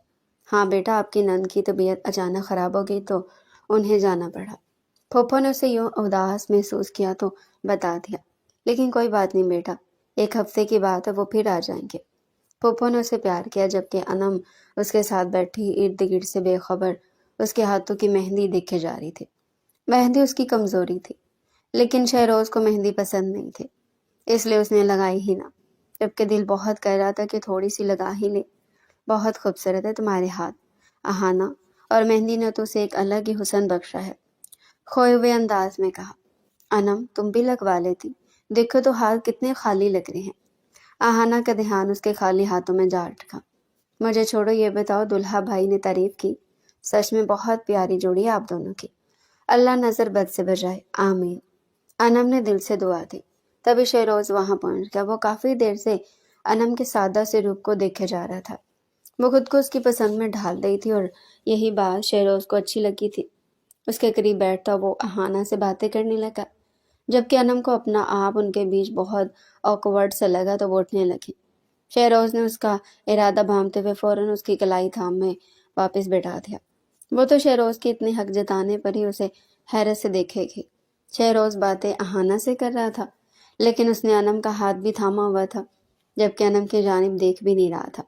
ہاں بیٹا، آپ کی نند کی طبیعت اچانک خراب ہو گئی تو انہیں جانا پڑا۔ پھوپھو نے اسے یوں اداس محسوس کیا تو بتا دیا، لیکن کوئی بات نہیں بیٹا، ایک ہفتے کی بات ہے، وہ پھر آ جائیں گے۔ پھوپھو نے اسے پیار کیا، جبکہ انم اس کے ساتھ بیٹھی ارد گرد سے بے خبر اس کے ہاتھوں کی مہندی دیکھے جا رہی تھی۔ مہندی اس کی کمزوری تھی، لیکن شہروز کو مہندی پسند نہیں تھی، اس لیے اس نے لگائی ہی نہ، جبکہ دل بہت کہہ رہا تھا کہ تھوڑی سی لگا ہی لے۔ بہت خوبصورت ہے تمہارے ہاتھ آہانہ، اور مہندی نے تو اسے ایک الگ ہی حسن بخشا ہے۔ کھوئے ہوئے انداز میں کہا، انم تم بھی لگوا لیتی، دیکھو تو ہاتھ کتنے خالی لگ رہے ہیں۔ آہانہ کا دھیان اس کے خالی ہاتھوں میں جا اٹکا۔ مجھے چھوڑو، یہ بتاؤ دلہا بھائی نے تعریف کی؟ سچ میں بہت پیاری جوڑی ہے آپ دونوں کی، اللہ نظر بد سے بچائے، آمین۔ انم نے دل سے دعا دی۔ تبھی شہروز وہاں پہنچ گیا۔ وہ کافی دیر سے انم کے سادہ سے روپ کو دیکھے جا رہا تھا۔ وہ خود کو اس کی پسند میں ڈھال رہی تھی، اور یہی بات شہروز کو اچھی لگی تھی۔ اس کے قریب بیٹھتا وہ آہانہ سے باتیں کرنے لگا، جبکہ انم کو اپنا آپ ان کے بیچ بہت آکورڈ سا لگا تو وہ اٹھنے لگی۔ شہروز نے اس کا ارادہ بھانپتے ہوئے فوراً اس کی کلائی تھام میں واپس بیٹھا دیا۔ وہ تو شہروز کی اتنی حق جتانے پر ہی اسے حیرت سے دیکھے گی۔ شہروز باتیں آہانہ سے کر رہا تھا، لیکن اس نے انم کا ہاتھ بھی تھاما ہوا تھا، جبکہ انم کی جانب دیکھ بھی نہیں رہا تھا۔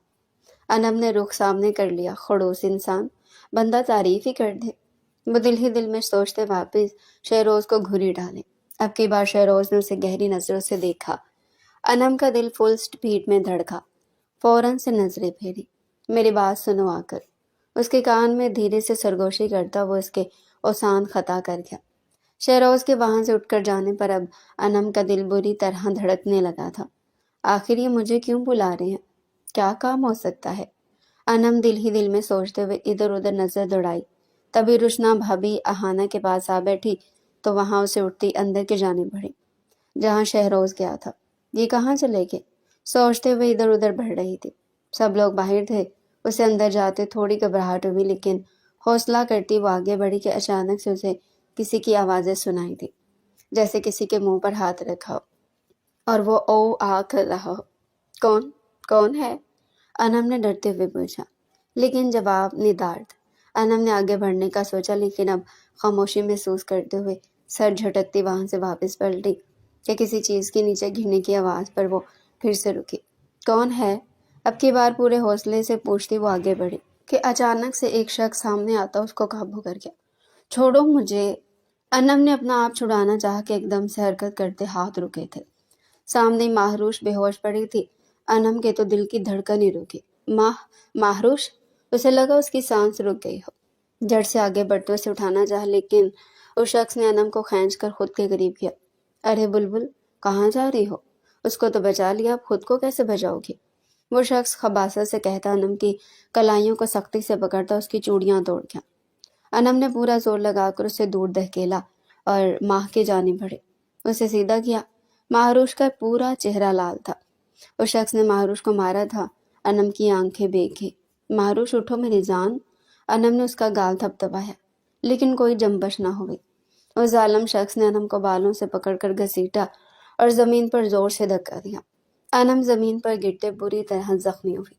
انم نے رخ سامنے کر لیا۔ خڑوس انسان، بندہ تعریف ہی کر دے۔ وہ دل ہی دل میں سوچتے واپس شہروز کو گھری ڈالے۔ اب کی بار شہروز نے اسے گہری نظروں سے دیکھا۔ انم کا دل فل سپیڈ میں دھڑکا۔ فوراً سے نظریں پھیری۔ میری بات سنو آ کر۔ اس کے کان میں دھیرے سے سرگوشی کرتا وہ اس کے اوسان خطا کر گیا۔ شہروز کے وہاں سے اٹھ کر جانے پر اب انم کا دل بری طرح دھڑکنے لگا تھا۔ آخر یہ مجھے کیوں بلا رہے ہیں؟ کیا کام ہو سکتا ہے؟ انم دل ہی دل میں سوچتے ہوئے ادھر ادھر نظر دوڑائی۔ تبھی روشنا بھابھی آہانہ کے پاس آ بیٹھی تو وہاں اسے اٹھتی اندر کے جانب بڑھی، جہاں شہروز گیا تھا۔ یہ کہاں چلے گئے؟ سوچتے ہوئے ادھر ادھر بڑھ رہی تھی۔ سب لوگ باہر تھے۔ اسے اندر جاتے تھوڑی گھبراہٹ ہوئی، لیکن حوصلہ کرتی وہ آگے بڑھی کہ اچانک سے اسے کسی کی آوازیں سنائی دی، جیسے کسی کے منہ پر ہاتھ رکھا ہو اور وہ او آ کر رہا ہو۔ کون ہے؟ انم نے ڈرتے ہوئے پوچھا، لیکن جواب ندارد۔ انم نے آگے بڑھنے کا سوچا، لیکن اب خاموشی محسوس کرتے ہوئے سر جھٹکتی وہاں سے واپس پلٹی کہ کسی چیز کے نیچے گرنے کی آواز پر وہ پھر سے رکی۔ کون ہے؟ اب کی بار پورے حوصلے سے پوچھتی وہ آگے بڑھی کہ اچانک سے ایک شخص سامنے آتا اس کو قابو کر گیا۔ چھوڑو مجھے۔ انم نے اپنا آپ چھڑانا چاہا کہ ایک دم سے حرکت کرتے ہاتھ رکے تھے۔ سامنے مہروش بے ہوش پڑی تھی۔ انم کے تو دل کی دھڑکن ہی رکی۔ مہروش؟ اسے لگا اس کی سانس رک گئی ہو۔ جڑ سے آگے بڑھتے اسے اٹھانا چاہا، لیکن اس شخص نے انم کو کھینچ کر خود کے قریب کیا۔ ارے بلبل، کہاں جا رہی ہو؟ اس کو تو بچا لیا، اب خود کو کیسے بچاؤ گی؟ وہ شخص خباثت سے کہتا انم کی کلائیوں کو سختی سے پکڑتا اس کی چوڑیاں توڑ گیا۔ انم نے پورا زور لگا کر اسے دور دھکیلا اور ماہ کی جانب بڑھے، اسے سیدھا کیا۔ مہاروش کا پورا چہرہ لال تھا۔ اس شخص نے مہاروش کو مارا تھا۔ انم کی آنکھیں بھیگ گئی۔ مہاروش اٹھو میری جان۔ انم نے اس کا گال تھپتھپایا، لیکن کوئی جنبش نہ ہوئی۔ اس ظالم شخص نے انم کو بالوں سے پکڑ کر گھسیٹا اور زمین پر زور سے دھکا دیا۔ انم زمین پر گرتے بری طرح زخمی ہوئی۔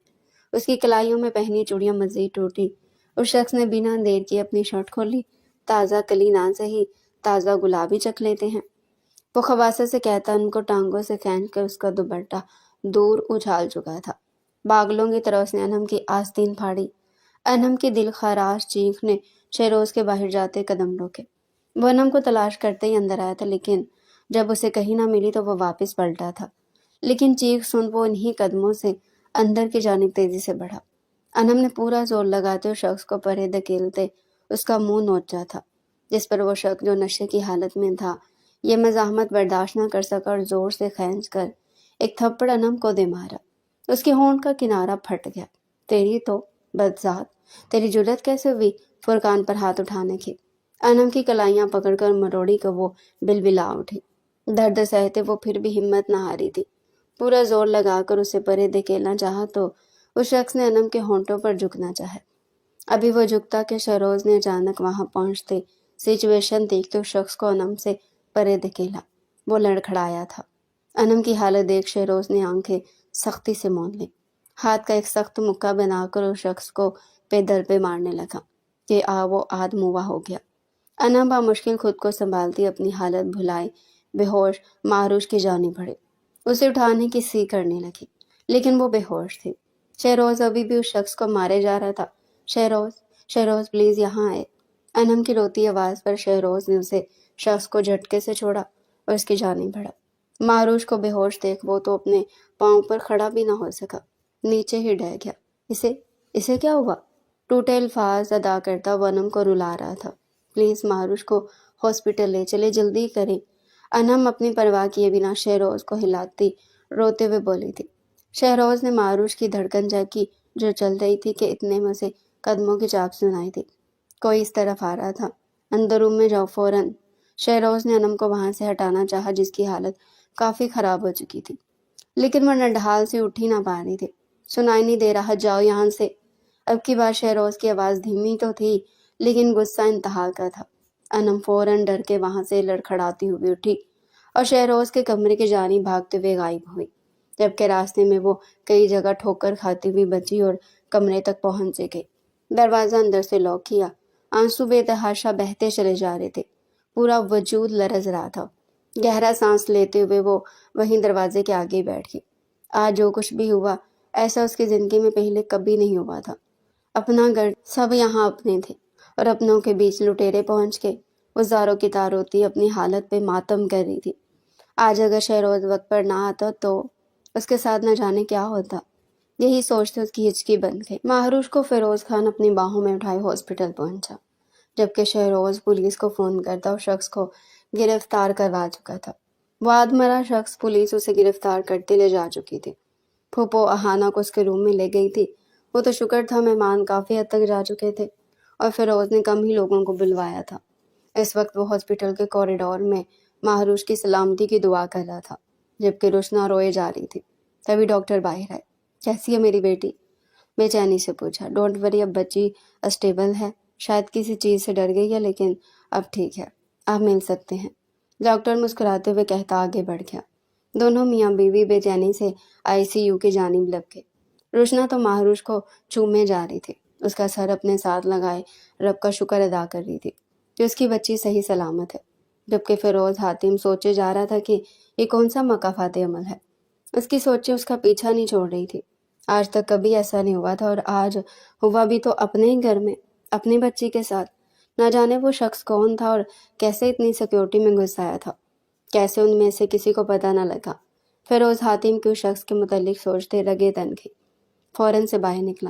اس کی کلائیوں میں پہنی چوڑیاں مزید ٹوٹی۔ اس شخص نے بنا دیر کیے اپنی شرٹ کھولی۔ تازہ کلی نہ سہی، تازہ گلاب ہی چکھ لیتے ہیں، وہ خباثت سے کہتا ان کو ٹانگوں سے کھینچ کر اس کا دوپٹہ دور اچھال چکا تھا۔ پاگلوں کی طرح اس نے انم کی آستین پھاڑی۔ انم کی دل خراش چیخ نے شہروز کے باہر جاتے قدم روکے۔ وہ انم کو تلاش کرتے ہی اندر آیا تھا، لیکن جب اسے کہیں نہ ملی تو وہ واپس پلٹا تھا۔ لیکن چیخ سن وہ انہی قدموں سے اندر کی جانب تیزی سے بڑھا۔ انم نے پورا زور لگاتے اس شخص کو پرے دھکیلتے اس کا منہ نوچا تھا، جس پر وہ شخص جو نشے کی حالت میں تھا یہ مزاحمت برداشت نہ کر سکا اور زور سے کھینچ کر ایک تھپڑ انم کو دے مارا۔ اس کے ہونٹ کا کنارہ پھٹ گیا۔ تیری تو بدذات، تیری جرت کیسے ہوئی فرقان پر ہاتھ اٹھانے کی؟ انم کی کلائیاں پکڑ کر مروڑی کو وہ بلبلا اٹھی۔ درد سہتے وہ پھر بھی ہمت نہ ہاری تھی۔ پورا زور لگا کر اسے پرے دھکیلنا چاہا تو اس شخص نے انم کے ہونٹوں پر جھکنا چاہا۔ ابھی وہ جھکتا کہ شہروز نے اچانک وہاں پہنچتے سچویشن دیکھتے اس شخص کو انم سے پرے دھکیلا۔ وہ لڑکھڑایا تھا۔ انم کی حالت دیکھ شہروز نے آنکھیں سختی سے موند لی۔ ہاتھ کا ایک سخت مکہ بنا کر اس شخص کو پہ در پہ مارنے لگا کہ وہ آدھ موا ہو گیا۔ انم بامشکل خود کو سنبھالتی اپنی حالت بھلائے بے ہوش مہاروش کی جانب بڑھے۔ اسے اٹھانے کی سی کرنے لگی، لیکن وہ بے ہوش تھی۔ شہروز ابھی بھی اس شخص کو مارے جا رہا تھا۔ شہروز، شہروز پلیز یہاں آئے۔ انم کی روتی آواز پر شہروز نے اسے شخص کو جھٹکے سے چھوڑا اور اس کی جانب بڑھا۔ مہاروش کو بے ہوش دیکھ وہ تو اپنے پاؤں پر کھڑا بھی نہ ہو سکا، نیچے ہی ڈہ گیا۔ اسے کیا ہوا؟ ٹوٹے الفاظ ادا کرتا وہ انم کو رلا رہا تھا۔ پلیز مہاروش کو ہاسپٹل لے چلے، جلدی کریں۔ انم اپنی پرواہ کیے بنا شہروز کو ہلاتی روتے ہوئے بولی تھی۔ شہروز نے مہاروش کی دھڑکن چیک کی جو چل رہی تھی کہ اتنے میں اسے قدموں کی چاپ سنائی تھی۔ کوئی اس طرف آ رہا تھا۔ اندر روم میں جاؤ فوراً۔ شہروز نے انم کو وہاں سے ہٹانا چاہا جس کی حالت کافی خراب ہو چکی تھی، لیکن وہ نڈھال سے اٹھ ہی نہ پا رہی تھی۔ سنائی نہیں دے رہا، جاؤ یہاں سے۔ اب کی بار شہروز کی آواز دھیمی تو تھی لیکن غصہ انتہا کا تھا۔ انم فوراً ڈر کے وہاں سے لڑکھڑاتی ہوئی اٹھی اور شہروز کے کمرے کی جانب بھاگتے ہوئے غائب ہوئی، جبکہ راستے میں وہ کئی جگہ ٹھوکر کھاتی ہوئی بچی اور کمرے تک پہنچ گئی۔ دروازہ اندر سے لاک کیا۔ آنسو بے تحاشا بہتے چلے جا رہے تھے۔ پورا وجود لرز رہا تھا۔ گہرا سانس لیتے ہوئے وہ وہیں دروازے کے آگے بیٹھ گئی۔ آج جو کچھ بھی ہوا ایسا اس کی زندگی میں پہلے کبھی نہیں ہوا تھا۔ اپنا گھر، سب یہاں اپنے تھے اور اپنوں کے بیچ لٹیرے پہنچ کے وہ زاروں کی تار ہوتی اپنی حالت پہ ماتم کر رہی تھی۔ آج اگر شہروز وقت پر نہ آتا تو اس کے ساتھ نہ جانے کیا ہوتا، یہی سوچتے اس کی ہچکی بند گئی۔ مہاروش کو فیروز خان اپنی باہوں میں اٹھائے ہاسپٹل پہنچا، جبکہ شہروز پولیس کو فون کرتا اس شخص کو گرفتار کروا چکا تھا۔ وہ آدمرا شخص پولیس اسے گرفتار کرتے لے جا چکی تھی۔ پھوپھو اہانا کو اس کے روم میں لے گئی تھی۔ وہ تو شکر تھا مہمان کافی حد تک جا چکے تھے اور فیروز نے کم ہی لوگوں کو بلوایا تھا۔ اس وقت وہ ہاسپٹل کے کوریڈور میں مہاروش کی سلامتی کی دعا کر رہا تھا، جبکہ روشنا روئے جا رہی تھی۔ تبھی ڈاکٹر باہر آئے۔ کیسی ہے میری بیٹی؟ بے چینی سے پوچھا۔ ڈونٹ وری، اب بچی اسٹیبل ہے، شاید کسی چیز سے ڈر گئی ہے لیکن اب ٹھیک ہے، آپ مل سکتے ہیں، ڈاکٹر مسکراتے ہوئے کہتا آگے بڑھ گیا۔ دونوں میاں بیوی بے چینی سے ICU کی جانب لگ گئے۔ روشنا تو مہاروش کو چومے جا رہی تھی، اس کا سر اپنے ساتھ لگائے رب کا شکر ادا کر رہی تھی کہ اس کی بچی صحیح سلامت ہے، جبکہ فیروز حاتم سوچے جا رہا تھا کہ یہ کون سا مکافات عمل ہے۔ اس کی سوچیں اس کا پیچھا نہیں چھوڑ رہی تھی۔ آج تک کبھی ایسا نہیں ہوا تھا اور آج ہوا بھی تو اپنے ہی گھر میں، اپنی بچی کے ساتھ۔ نہ جانے وہ شخص کون تھا اور کیسے اتنی سیکیورٹی میں گھس آیا تھا، کیسے ان میں سے کسی کو پتہ نہ لگا۔ فیروز حاتم کے اس شخص کے متعلق سوچتے رگے تن گئی۔ فوراً سے باہر نکلا۔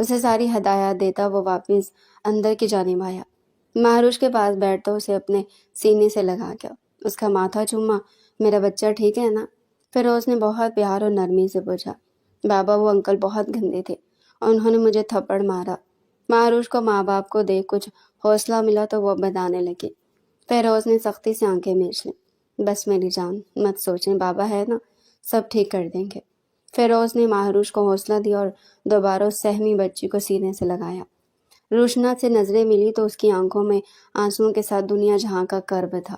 اسے ساری ہدایات دیتا وہ واپس اندر کی جانب آیا۔ مہروش کے پاس بیٹھتا اسے اپنے سینے سے لگا گیا، اس کا ماتھا چوما۔ میرا بچہ ٹھیک ہے نا؟ فیروز نے بہت پیار اور نرمی سے پوچھا۔ بابا وہ انکل بہت گندے تھے اور انہوں نے مجھے تھپڑ مارا۔ مہروش کو ماں باپ کو دیکھ کچھ حوصلہ ملا تو وہ بتانے لگی۔ فیروز نے سختی سے آنکھیں میچ لیں۔ بس میری جان مت سوچیں، بابا ہے نا، سب ٹھیک کر دیں گے۔ فیروز نے مہروش کو حوصلہ دیا اور دوبارہ اس سہمی بچی کو سینے سے لگایا۔ روشنا سے نظریں ملی تو اس کی آنکھوں میں آنسوؤں کے ساتھ دنیا جہاں کا کرب تھا۔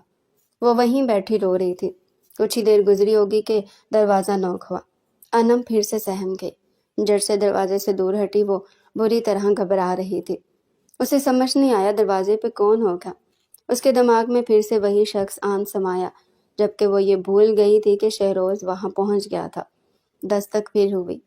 وہ وہیں بیٹھی رو رہی تھی۔ کچھ ہی دیر گزری ہوگی کہ دروازہ نوک ہوا۔ انم پھر سے سہم گئی۔ جڑ سے دروازے سے دور ہٹی وہ بری طرح گھبرا رہی تھی۔ اسے سمجھ نہیں آیا دروازے پہ کون ہوگا۔ اس کے دماغ میں پھر سے وہی شخص آن سمایا، جبکہ وہ یہ بھول گئی تھی کہ شہروز وہاں پہنچ گیا تھا۔ دستک پھر ہوئی۔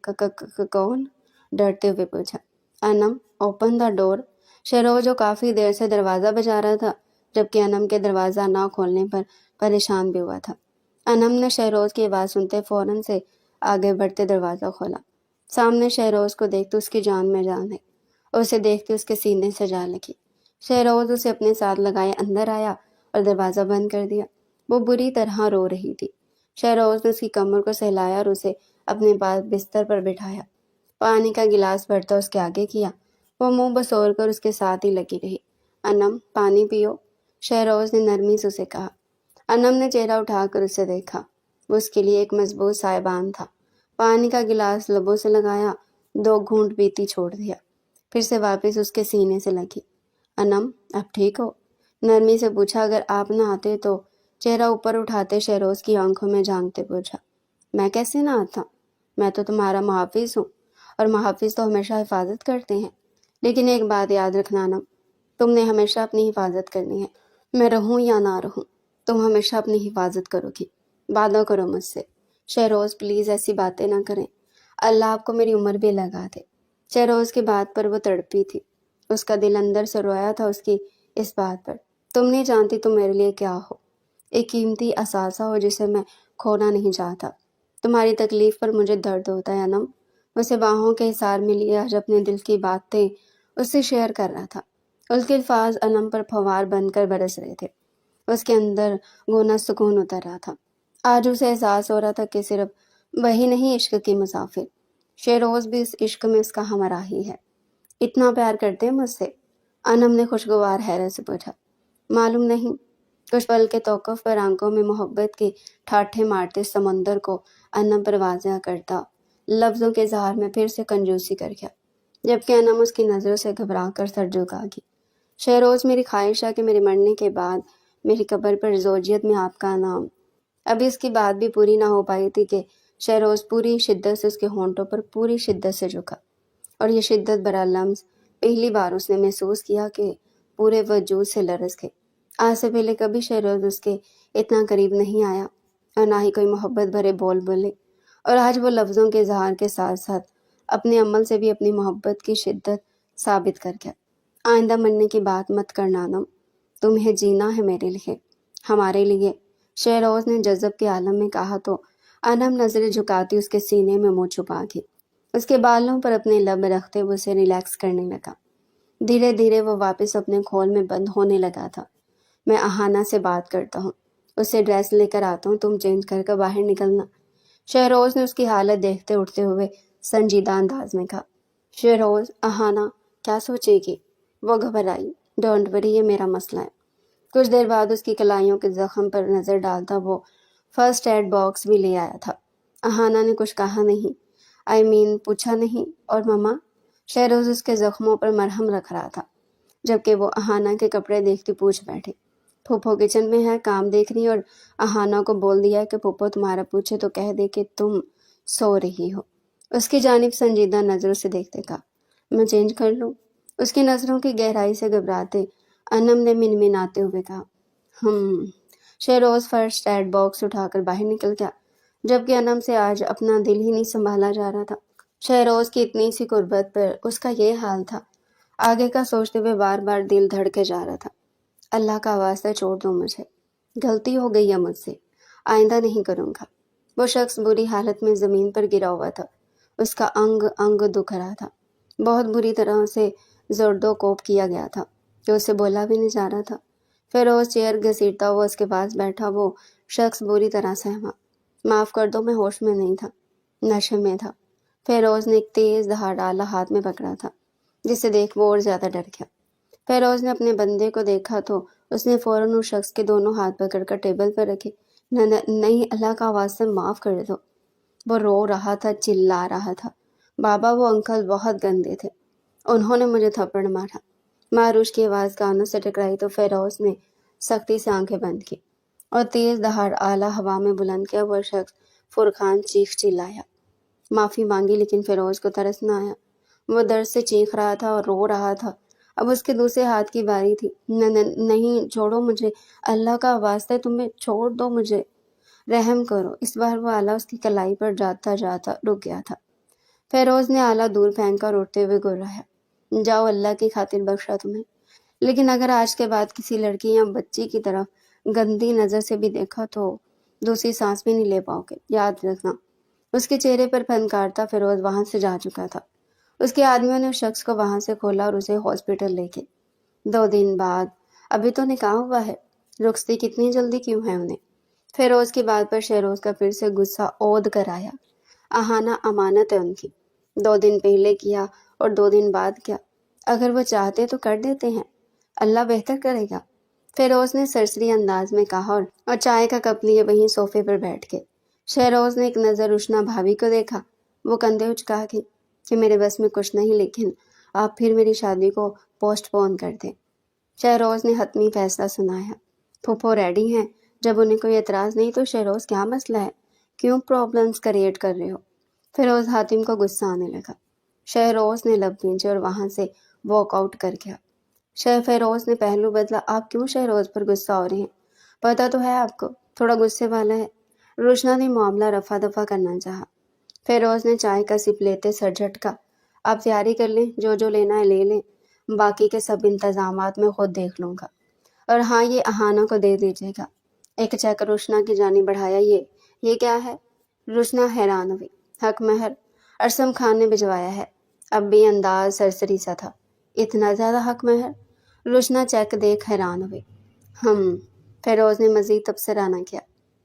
کون؟ ڈرتے ہوئے پوچھا۔ انم، اوپن دا ڈور۔ شہروز جو کافی دیر سے دروازہ بجا رہا تھا، جبکہ انم کے دروازہ نہ کھولنے پر پریشان بھی ہوا تھا۔ انم نے شہروز کی آواز سنتے فوراً سے آگے بڑھتے دروازہ کھولا۔ سامنے شہروز کو دیکھتے اس کی جان میں جان ہے، اسے دیکھتے اس کے سینے سے جا لگی۔ شہروز اسے اپنے ساتھ لگائے اندر آیا اور دروازہ بند کر دیا۔ وہ بری طرح رو رہی تھی۔ شہروز نے اس کی کمر کو سہلایا اور اسے اپنے پاس بستر پر بٹھایا۔ پانی کا گلاس بھرتا اس کے آگے کیا۔ وہ منہ بسور کر اس کے ساتھ ہی لگی رہی۔ انم، پانی پیو، شہروز نے نرمی سے اسے کہا۔ انم نے چہرہ اٹھا کر اسے دیکھا۔ وہ اس کے لیے ایک مضبوط سائبان تھا۔ پانی کا گلاس لبوں سے لگایا، 2 گھونٹ پیتی چھوڑ دیا، پھر سے واپس اس کے سینے سے لگی۔ انم، اب ٹھیک ہو؟ نرمی سے پوچھا۔ اگر آپ نہ آتے تو؟ چہرہ اوپر اٹھاتے شہروز کی آنکھوں میں جھانکتے پوچھا۔ میں کیسے نہ آتا؟ میں تو تمہارا محافظ ہوں، اور محافظ تو ہمیشہ حفاظت کرتے ہیں۔ لیکن ایک بات یاد رکھنا انم، تم نے ہمیشہ اپنی حفاظت کرنی ہے۔ میں رہوں یا نہ رہوں، تم ہمیشہ اپنی حفاظت کرو گی۔ وعدہ کرو مجھ سے۔ شہروز پلیز ایسی باتیں نہ کریں، اللہ آپ کو میری عمر بھی لگا دے۔ شہروز کی بات پر وہ تڑپی تھی۔ اس کا دل اندر سے رویا تھا اس کی اس بات پر۔ تم نہیں جانتی تم میرے لیے کیا ہو، ایک قیمتی اثاثہ ہو جسے میں کھونا نہیں چاہتا۔ تمہاری تکلیف پر مجھے درد ہوتا ہے انم۔ اسے باہوں کے حصار میں لیے آج اپنے دل کی باتیں اس سے شیئر کر رہا تھا۔ اس کے الفاظ انم پر پھوار بن کر برس رہے تھے۔ اس کے اندر گونا سکون اتر رہا تھا۔ آج اسے احساس ہو رہا تھا کہ صرف وہی نہیں عشق کی مسافر، شہروز بھی اس عشق میں اس کا ہمراہی ہے۔ اتنا پیار کرتے ہیں مجھ سے؟ انم نے خوشگوار حیرت سے پوچھا۔ معلوم نہیں۔ کچھ پل کے توقف پر آنکھوں میں محبت کی ٹھاٹھیں مارتے سمندر کو انم پر واضح کرتا لفظوں کے اظہار میں پھر سے کنجوسی کر گیا، جبکہ انم اس کی نظروں سے گھبرا کر سر جھکا گی۔ شہروز، میری خواہش ہے کہ میرے مرنے کے بعد میری قبر پر زوجیت میں آپ کا نام۔ ابھی اس کی بات بھی پوری نہ ہو پائی تھی کہ شہروز پوری شدت سے اس کے ہونٹوں پر پوری شدت سے جھکا، اور یہ شدت بھرا لمس پہلی بار اس نے محسوس کیا کہ پورے وجود سے لرز گئے۔ آج سے پہلے کبھی شہروز اس کے اتنا قریب نہیں آیا اور نہ ہی کوئی محبت بھرے بول بولے، اور آج وہ لفظوں کے اظہار کے ساتھ ساتھ اپنے عمل سے بھی اپنی محبت کی شدت ثابت کر گیا۔ آئندہ مرنے کی بات مت کرنا انم، تمہیں جینا ہے میرے لیے، ہمارے لیے، شہروز نے جذب کے عالم میں کہا تو انم نظریں جھکاتی اس کے سینے میں منہ چھپا گئی۔ اس کے بالوں پر اپنے لب رکھتے وہ اسے ریلیکس کرنے لگا۔ دھیرے دھیرے وہ واپس اپنے کھول میں بند ہونے لگا تھا۔ میں اہانہ سے بات کرتا ہوں، اس سے ڈریس لے کر آتا ہوں، تم چینج کر کے باہر نکلنا۔ شہروز نے اس کی حالت دیکھتے اٹھتے ہوئے سنجیدہ انداز میں کہا۔ شہروز، اہانہ کیا سوچے گی؟ وہ گھبرائی۔ ڈونٹ وری، یہ میرا مسئلہ ہے۔ کچھ دیر بعد اس کی کلائیوں کے زخم پر نظر ڈالتا وہ فرسٹ ایڈ باکس بھی لے آیا تھا۔ اہانہ نے کچھ کہا نہیں، پوچھا نہیں۔ اور مما؟ شہروز اس کے زخموں پر مرہم رکھ رہا تھا، جبکہ وہ اہانہ کے کپڑے دیکھتی پوچھ بیٹھی۔ پھوپھو کچن میں ہے، کام دیکھ رہی، اور اہانہ کو بول دیا کہ پھوپھو تمہارا پوچھے تو کہہ دے کہ تم سو رہی ہو۔ اس کی جانب سنجیدہ نظروں سے دیکھتے کہا، میں چینج کر لوں؟ اس کی نظروں کی گہرائی سے گھبراتے انم نے منمناتے ہوئے کہا، شہروز فرسٹ ایڈ باکس اٹھا کر باہر نکل گیا، جبکہ انم سے آج اپنا دل ہی نہیں سنبھالا جا رہا تھا۔ شہروز کی اتنی سی قربت پر اس کا یہ حال تھا۔ آگے کا سوچتے ہوئے بار بار دل دھڑکے جا رہا تھا۔ اللہ کا واسطہ چھوڑ دو مجھے، غلطی ہو گئی ہے مجھ سے، آئندہ نہیں کروں گا۔ وہ شخص بری حالت میں زمین پر گرا ہوا تھا۔ اس کا انگ انگ دکھ رہا تھا، بہت بری طرح سے زردو کوپ کیا گیا تھا کہ اسے بولا بھی نہیں جا رہا تھا۔ فیروز چیئر گھسیٹتا ہوا اس کے پاس بیٹھا، وہ شخص بری طرح سہما۔ معاف کر دو، میں ہوش میں نہیں تھا، نشے میں تھا۔ فیروز نے ایک تیز دھاڑ آلہ ہاتھ میں پکڑا تھا، جسے دیکھ وہ اور زیادہ ڈر گیا۔ فیروز نے اپنے بندے کو دیکھا تو اس نے فوراً اس شخص کے دونوں ہاتھ پکڑ کر ٹیبل پر رکھے۔ نہیں، اللہ کا واسطہ معاف کر دو۔ وہ رو رہا تھا، چلا رہا تھا۔ بابا، وہ انکل بہت گندے تھے، انہوں نے مجھے تھپڑ مارا۔ معروش کی آواز کانوں سے ٹکرائی تو فیروز نے سختی سے آنکھیں بند کی اور تیز دہاڑ آلہ ہوا میں بلند کیا۔ وہ شخص فرقان چیخ چلایا، معافی مانگی، لیکن فیروز کو ترس نہ آیا۔ وہ درد سے چیخ رہا تھا اور رو رہا تھا۔ اب اس کے دوسرے ہاتھ کی باری تھی۔ نہیں، چھوڑو مجھے، اللہ کا واسطہ تمہیں چھوڑ دو، مجھے رحم کرو۔ اس بار وہ آلہ اس کی کلائی پر جاتا جاتا رک گیا تھا۔ فیروز نے آلہ دور پھینک کر اٹھتے ہوئے گرایا، جاؤ، اللہ کی خاطر بخشا تمہیں، لیکن اگر آج کے بعد کسی لڑکی یا بچی کی طرف گندی نظر سے بھی دیکھا تو دوسری سانس بھی نہیں لے پاؤ گے، یاد رکھنا۔ اس کے چہرے پر پھنکارتا فیروز وہاں سے جا چکا تھا۔ اس کے آدمیوں نے اس شخص کو وہاں سے کھولا اور اسے ہاسپٹل لے گئے۔ 2 دن بعد، ابھی تو نکاح ہوا ہے، رخصتی کتنی جلدی کیوں ہے انہیں؟ فیروز کی بات پر شہروز کا پھر سے غصہ عود کر آیا۔ اہانہ امانت ہے ان کی، 2 دن پہلے کیا اور 2 دن بعد کیا؟ اگر وہ چاہتے تو کر دیتے ہیں، اللہ بہتر کرے گا، فیروز نے سرسری انداز میں کہا اور چائے کا کپ لیے وہیں صوفے پر بیٹھ گئے۔ شہروز نے ایک نظر روشنا بھابھی کو دیکھا، وہ کندھے اچکا گئی کہ میرے بس میں کچھ نہیں، لیکن آپ پھر میری شادی کو پوسٹ پون کر دیں۔ شہروز نے حتمی فیصلہ سنایا۔ پھوپھو ریڈی ہیں، جب انہیں کوئی اعتراض نہیں تو شہروز کیا مسئلہ ہے، کیوں پرابلمز کریٹ کر رہے ہو؟ فیروز حاتم کو غصہ آنے لگا۔ شہروز نے لب کھینچے اور وہاں سے واک آؤٹ کر گیا۔ فیروز نے پہلو بدلا، آپ کیوں شہروز پر غصہ ہو رہے ہیں؟ پتہ تو ہے آپ کو، تھوڑا غصے والا ہے۔ روشنا نے معاملہ رفع دفع کرنا چاہا۔ فیروز نے چائے کا سپ لیتے سر جھٹکا، آپ تیاری کر لیں، جو لینا ہے لے لیں، باقی کے سب انتظامات میں خود دیکھ لوں گا، اور ہاں، یہ اہانہ کو دے دیجیے گا۔ ایک چیک روشنا کی جانب بڑھایا۔ یہ کیا ہے؟ روشنا حیران ہوئی۔ حق مہر، ارسم خان نے بھجوایا ہے۔ اب بھی انداز سرسری سا تھا۔ اتنا زیادہ حق مہر؟ روشنا چیک دیکھ حیران ہوئی۔ فیروز نے مزید تبصرہ نہ کیا،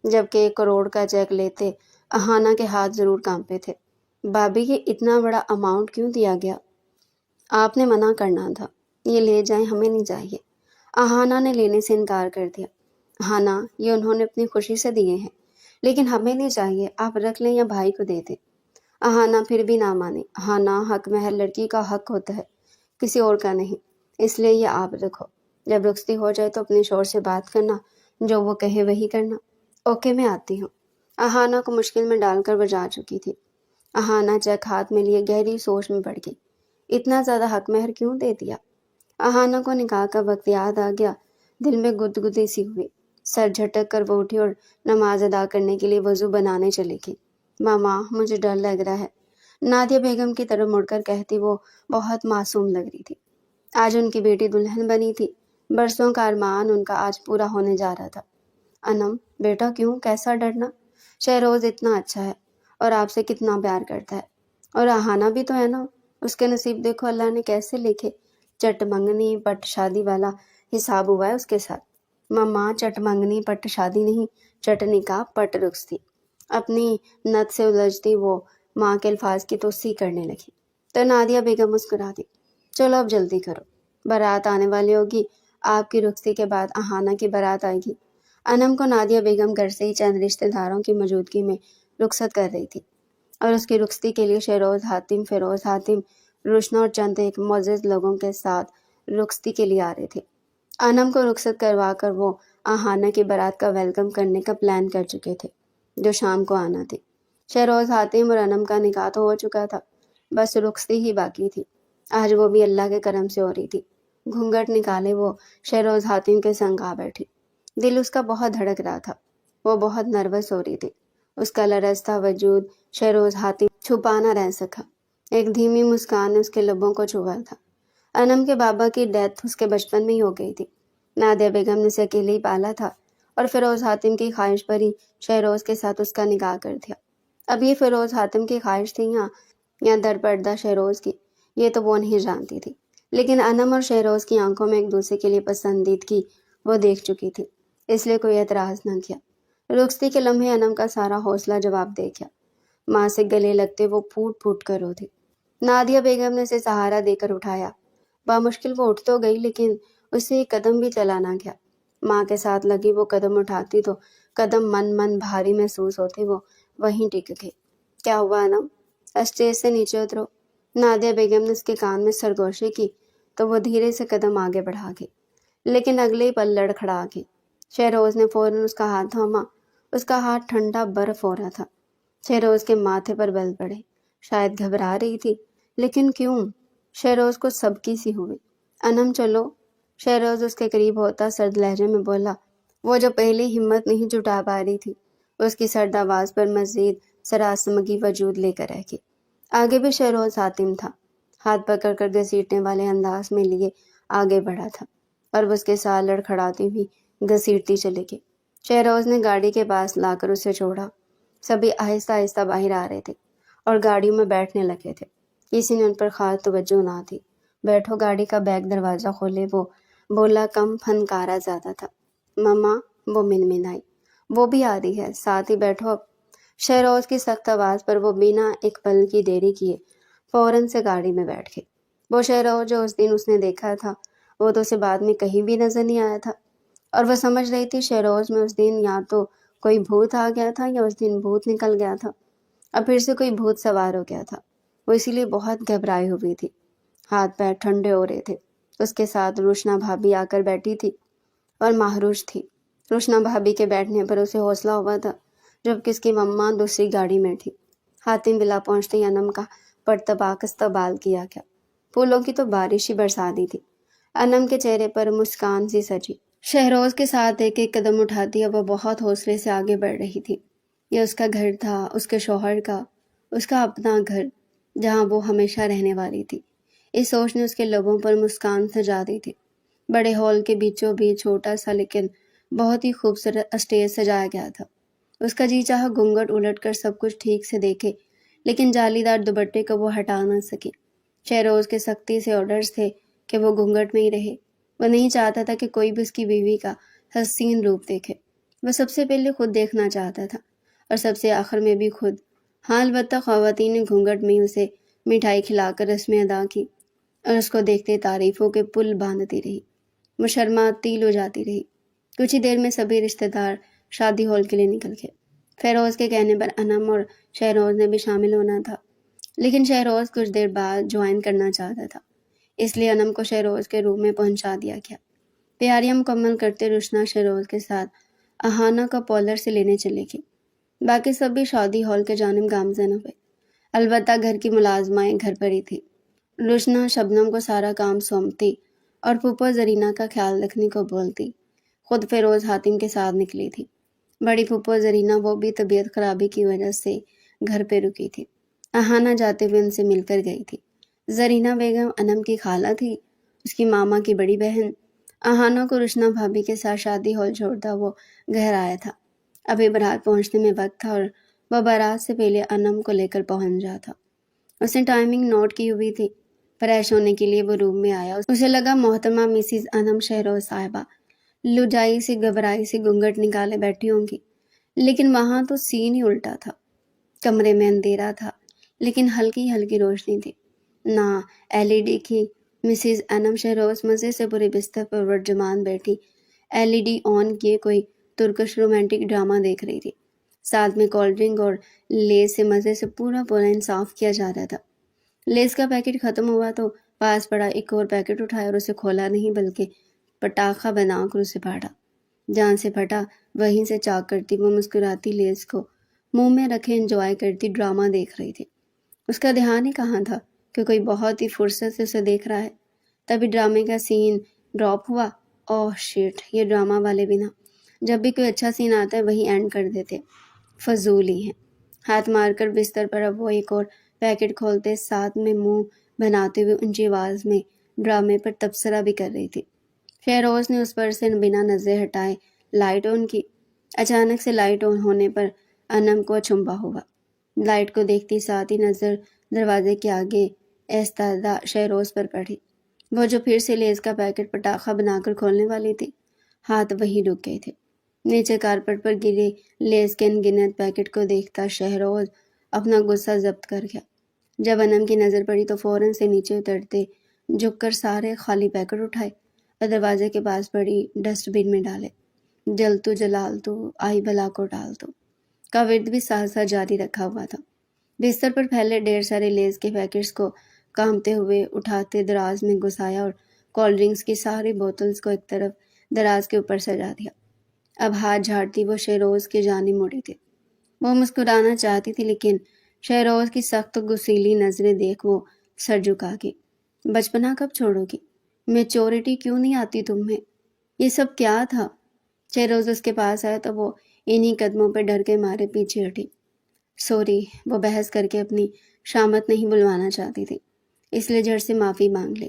جبکہ 1 کروڑ کا چیک لیتے اہانہ کے ہاتھ ضرور کانپے تھے۔ بھابھی، یہ اتنا بڑا اماؤنٹ کیوں دیا گیا؟ آپ نے منع کرنا تھا، یہ لے جائیں، ہمیں نہیں چاہیے۔ اہانہ نے لینے سے انکار کر دیا۔ ہانا، یہ انہوں نے اپنی خوشی سے دیے ہیں، لیکن ہمیں نہیں چاہیے، آپ رکھ لیں یا بھائی کو دے دیں۔ اہانہ پھر بھی نہ مانی۔ ہانا، حق مہر لڑکی کا حق ہوتا ہے، کسی اور کا نہیں، اس لیے یہ آپ رکھو۔ جب رخصتی ہو جائے تو اپنے شوہر سے بات کرنا، جو وہ کہے وہی کرنا۔ اوکے، میں آتی ہوں۔ اہانہ کو مشکل میں ڈال کر وہ جا چکی تھی۔ اہانہ چیک ہاتھ میں لیے گہری سوچ میں پڑ گئی۔ اتنا زیادہ حق مہر کیوں دے دیا؟ اہانہ کو نکاح کا وقت یاد آ گیا، دل میں گدگدی سی ہوئی۔ سر جھٹک کر وہ اٹھی اور نماز ادا کرنے کے لیے وضو بنانے چلی گئی۔ ماما، مجھے ڈر لگ رہا ہے، نادیہ بیگم کی طرف مڑ کر کہتی، وہ بہت معصوم لگ رہی تھی۔ آج ان کی بیٹی دلہن بنی تھی، برسوں کا ارمان ان کا آج پورا ہونے جا رہا تھا۔ انم، بیٹا کیوں، کیسا ڈرنا؟ شہروز اتنا اچھا ہے اور آپ سے کتنا پیار کرتا ہے، اور اہانہ بھی تو ہے نا، اس کے نصیب دیکھو اللہ نے کیسے لکھے، چٹ منگنی پٹ شادی والا حساب ہوا ہے اس کے ساتھ۔ ماما، چٹ منگنی پٹ شادی نہیں، چٹ نکاح پٹ رخصتی۔ اپنی نت سے الجھتی وہ ماں کے الفاظ کی توسیع کرنے لگی تو نادیہ بیگم مسکرا دی۔ چلو اب جلدی کرو، بارات آنے والی ہوگی، آپ کی رخصتی کے بعد اہانہ کی بارات آئے گی۔ انم کو نادیہ بیگم گھر سے ہی چند رشتہ داروں کی موجودگی میں رخصت کر رہی تھی، اور اس کی رخصتی کے لیے فیروز حاتم، روشنا اور چند ایک معزز لوگوں کے ساتھ رخصتی کے لیے آ رہے تھے۔ انم کو رخصت کروا کر وہ اہانہ کی بارات کا ویلکم کرنے کا پلان کر چکے تھے، جو شام کو آنا تھی۔ فیروز حاتم اور انم کا نکاح تو ہو چکا تھا، بس رخصتی ہی باقی تھی۔ آج وہ بھی اللہ کے کرم سے ہو رہی تھی۔ گھونگھٹ نکالے وہ فیروز حاتم کے سنگ آ بیٹھی۔ دل اس کا بہت دھڑک رہا تھا، وہ بہت نروس ہو رہی تھی۔ اس کا لرزتا وجود فیروز حاتم چھپا نہ رہ سکا۔ ایک دھیمی مسکان نے اس کے لبوں کو چھوا تھا۔ انم کے بابا کی ڈیتھ اس کے بچپن میں ہی ہو گئی تھی۔ نادیہ بیگم نے اسے اکیلے ہی پالا تھا، اور فیروز حاتم کی خواہش پر ہی فیروز کے ساتھ اس کا نکاح کر دیا۔ اب یہ فیروز حاتم کی خواہش تھی یا یا در پردہ شہروز کی، یہ تو وہ نہیں جانتی تھی، لیکن انم اور شہروز کی آنکھوں میں ایک دوسرے کے لیے پسندیدگی وہ دیکھ چکی تھی، اس لیے کوئی اعتراض نہ کیا۔ رخصتی کے لمحے انم کا سارا حوصلہ جواب دے گیا۔ ماں سے گلے لگتے وہ پھوٹ پھوٹ کر رو تھی۔ نادیہ بیگم نے اسے سہارا دے کر اٹھایا۔ بامشکل وہ اٹھ تو گئی، لیکن اسے ایک قدم بھی چلا نہ گیا۔ ماں کے ساتھ لگی وہ قدم اٹھاتی تو قدم من بھاری محسوس ہوتے، وہ وہیں ٹک گئے۔ کیا ہوا انم؟ اسٹیج سے نیچے اترو۔ نادیہ بیگم نے اس کے کان میں سرگوشی کی تو وہ دھیرے سے قدم آگے بڑھا گئی، لیکن اگلے ہی پل لڑکھڑا گئی۔ شہروز نے فوراً اس کا ہاتھ تھاما۔ اس کا ہاتھ ٹھنڈا برف ہو رہا تھا۔ شہروز کے ماتھے پر بل پڑے۔ شاید گھبرا رہی تھی، لیکن کیوں؟ شہروز کو سب کی سی ہوئی۔ انم چلو۔ شہروز اس کے قریب ہوتا سرد لہجے میں بولا، وہ جو پہلی ہمت نہیں جٹا پا رہی تھی، اس کی سرد آواز پر مزید سراسمگی وجود لے کر رہ گئی۔ آگے بھی شہروز حاتم تھا، ہاتھ پکڑ کر گھسیٹنے والے انداز میں لیے آگے بڑھا تھا، اور وہ اس کے ساتھ لڑکھڑاتی ہوئی گھسیٹتی چلی گئی۔ شہروز نے گاڑی کے پاس لا کر اسے چھوڑا۔ سبھی آہستہ آہستہ باہر آ رہے تھے اور گاڑیوں میں بیٹھنے لگے تھے۔ کسی نے ان پر خاص توجہ نہ تھی۔ بیٹھو۔ گاڑی کا بیک دروازہ کھولے وہ بولا، کم فنکارا زیادہ تھا۔ مما، وہ منمنائی، وہ بھی آ رہی ہے، ساتھ ہی بیٹھو اب۔ شہروز کی سخت آواز پر وہ بنا ایک پل کی دیری کیے فوراً سے گاڑی میں بیٹھ گئے۔ وہ شہروز جو اس دن اس نے دیکھا تھا، وہ تو اسے بعد میں کہیں بھی نظر نہیں آیا تھا، اور وہ سمجھ رہی تھی شہروز میں اس دن یا تو کوئی بھوت آ گیا تھا یا اس دن بھوت نکل گیا تھا، اب پھر سے کوئی بھوت سوار ہو گیا تھا۔ وہ اسی لیے بہت گھبرائی ہوئی تھی، ہاتھ پیر ٹھنڈے ہو رہے تھے۔ اس کے ساتھ روشنا بھابھی آ کر بیٹھی تھی اور مہروش تھی۔ روشنا بھابھی کے بیٹھنے پر اسے حوصلہ ہوا تھا، جبکہ اس کی مما دوسری گاڑی میں تھی۔ حاتم ولا پہنچتے ہی انم کا پرتپاک استقبال کیا گیا۔ پھولوں کی تو بارش ہی برسا دی تھی۔ انم کے چہرے پر مسکان سی سجی۔ شہروز کے ساتھ ایک ایک قدم اٹھاتی اب وہ بہت حوصلے سے آگے بڑھ رہی تھی۔ یہ اس کا گھر تھا، اس کے شوہر کا، اس کا اپنا گھر، جہاں وہ ہمیشہ رہنے والی تھی۔ اس سوچ نے اس کے لبوں پر مسکان سجا دی تھی۔ بڑے ہال کے بیچوں بیچ چھوٹا سا لیکن بہت ہی خوبصورت اسٹیج سجایا گیا تھا۔ اس کا جی چاہا گھونگھٹ الٹ کر سب کچھ ٹھیک سے دیکھے، لیکن جالی دار دوپٹے کو وہ ہٹا نہ سکی۔ شہروز کے سختی سے آرڈرز تھے کہ وہ گھونگھٹ میں ہی رہے۔ وہ نہیں چاہتا تھا کہ کوئی بھی اس کی بیوی کا حسین روپ دیکھے۔ وہ سب سے پہلے خود دیکھنا چاہتا تھا، اور سب سے آخر میں بھی خود۔ ہاں، البتہ خواتین نے گھونگھٹ میں ہی اسے مٹھائی کھلا کر رسمیں ادا کی، اور اس کو دیکھتے تعریفوں کے پل باندھتی رہی۔ وہ شرماتی ہو جاتی رہی۔ کچھ ہی دیر میں سبھی رشتہ دار شادی ہال کے لیے نکل گئے۔ فیروز کے کہنے پر انم اور شہروز نے بھی شامل ہونا تھا، لیکن شہروز کچھ دیر بعد جوائن کرنا چاہتا تھا، اس لیے انم کو شہروز کے روم میں پہنچا دیا گیا۔ تیاریاں مکمل کرتے روشنا شہروز کے ساتھ اہانہ کو پارلر سے لینے چلے گی۔ باقی سب بھی شادی ہال کے جانب گامزن ہوئے، البتہ گھر کی ملازمائیں گھر پر ہی تھی۔ روشنا شبنم کو سارا کام سونپتی اور پھوپھو زرینہ کا خیال رکھنے کو بولتی۔ خود فیروز حاتم کے ساتھ نکلی تھی۔ بڑی پھوپھو زرینہ وہ بھی طبیعت خرابی کی وجہ سے گھر پہ رکی تھی۔ اہانہ جاتے ہوئے ان سے مل کر گئی تھی۔ زرینہ بیگم انم کی خالہ تھی، اس کی ماما کی بڑی بہن۔ اہانہ کو روشنا بھابھی کے ساتھ شادی ہال چھوڑتا وہ گھر آیا تھا۔ ابھی بارات پہنچنے میں وقت تھا، اور وہ بارات سے پہلے انم کو لے کر پہنچ جاتا۔ اس نے ٹائمنگ نوٹ کی ہوئی تھی۔ فریش ہونے کے لیے وہ روم میں آیا۔ اسے لگا محترمہ مسز انم شہروز صاحبہ لجائی سی گھبرائی سی گھونگھٹ نکالے بیٹھی ہوں گی، لیکن وہاں تو سین ہی الٹا تھا۔ کمرے میں اندھیرا تھا، لیکن ہلکی ہلکی روشنی تھی۔ نہ LED کی۔ مسز انم شہروز مزے سے پورے بستر پر ورجمان بیٹھی LED آن کیے کوئی ترکش رومانٹک ڈرامہ دیکھ رہی تھی۔ ساتھ میں کولڈ ڈرنک اور لیز سے مزے سے پورا انصاف کیا جا رہا تھا۔ لیز کا پیکٹ ختم ہوا تو پاس پڑا ایک اور پیکٹ اٹھایا اور اسے کھولا نہیں بلکہ پٹاخہ بنا کر اسے پھاڑا۔ جہاں سے پھٹا وہیں سے چاک کرتی وہ مسکراتی لیز کو منہ میں رکھے انجوائے کرتی ڈرامہ دیکھ رہی تھی۔ اس کا دھیان ہی کہاں تھا کہ کوئی بہت ہی فرصت سے اسے دیکھ رہا ہے۔ تبھی ڈرامے کا سین ڈراپ ہوا۔ اوہ شیٹ، یہ ڈرامہ والے بھی نا جب بھی کوئی اچھا سین آتا ہے وہی اینڈ کر دیتے، فضول ہی ہیں۔ ہاتھ مار کر بستر پر اب وہ ایک اور پیکٹ کھولتے ساتھ میں منہ بناتے ہوئے اونچی آواز میں ڈرامے پر تبصرہ بھی کر رہی تھی۔ فیروز نے اس پر سے بنا نظر ہٹائے لائٹ آن کی۔ اچانک سے لائٹ آن ہونے پر انم کو اچنبھا ہوا۔ لائٹ کو دیکھتی ساتھ ہی نظر دروازے کے آگے ایستادہ شہروز پر پڑی، وہ جو پھر سے لیز کا پیکٹ پٹاخہ بنا کر کھولنے والی تھی۔ ہاتھ وہیں رک گئے تھے۔ نیچے کارپٹ پر گرے لیز کے انگنت پیکٹ کو دیکھتا شہروز اپنا غصہ ضبط کر گیا۔ جب انم کی نظر پڑی تو فوراً سے نیچے اترتے جھک کر سارے خالی پیکٹ اٹھائے اور دروازے کے پاس پڑی ڈسٹ بن میں ڈالے۔ جل تو جلال تو آئی بلا کو ڈال تو کا ورد بھی ساتھ ساتھ جاری رکھا ہوا تھا۔ بستر پر پھیلے ڈھیر سارے لیز کے پیکٹس کو کامتے ہوئے اٹھاتے دراز میں گھسایا اور کولڈ ڈرنکس کی ساری بوتلز کو ایک طرف دراز کے اوپر سجا دیا۔ اب ہاتھ جھاڑتی وہ شہروز کی جانب مڑی تھی۔ وہ مسکرانا چاہتی تھی لیکن شہروز کی سخت غصیلی نظریں دیکھ وہ سر جھکا گئی۔ بچپنا کب چھوڑو گی؟ میچورٹی کیوں نہیں آتی تم میں؟ یہ سب کیا تھا؟ شہروز اس کے پاس آیا تو وہ انہی قدموں پہ ڈر کے مارے پیچھے ہٹی۔ سوری، وہ بحث کر کے اپنی شامت نہیں بلوانا چاہتی تھی، اس لیے جھٹ سے معافی مانگ لی۔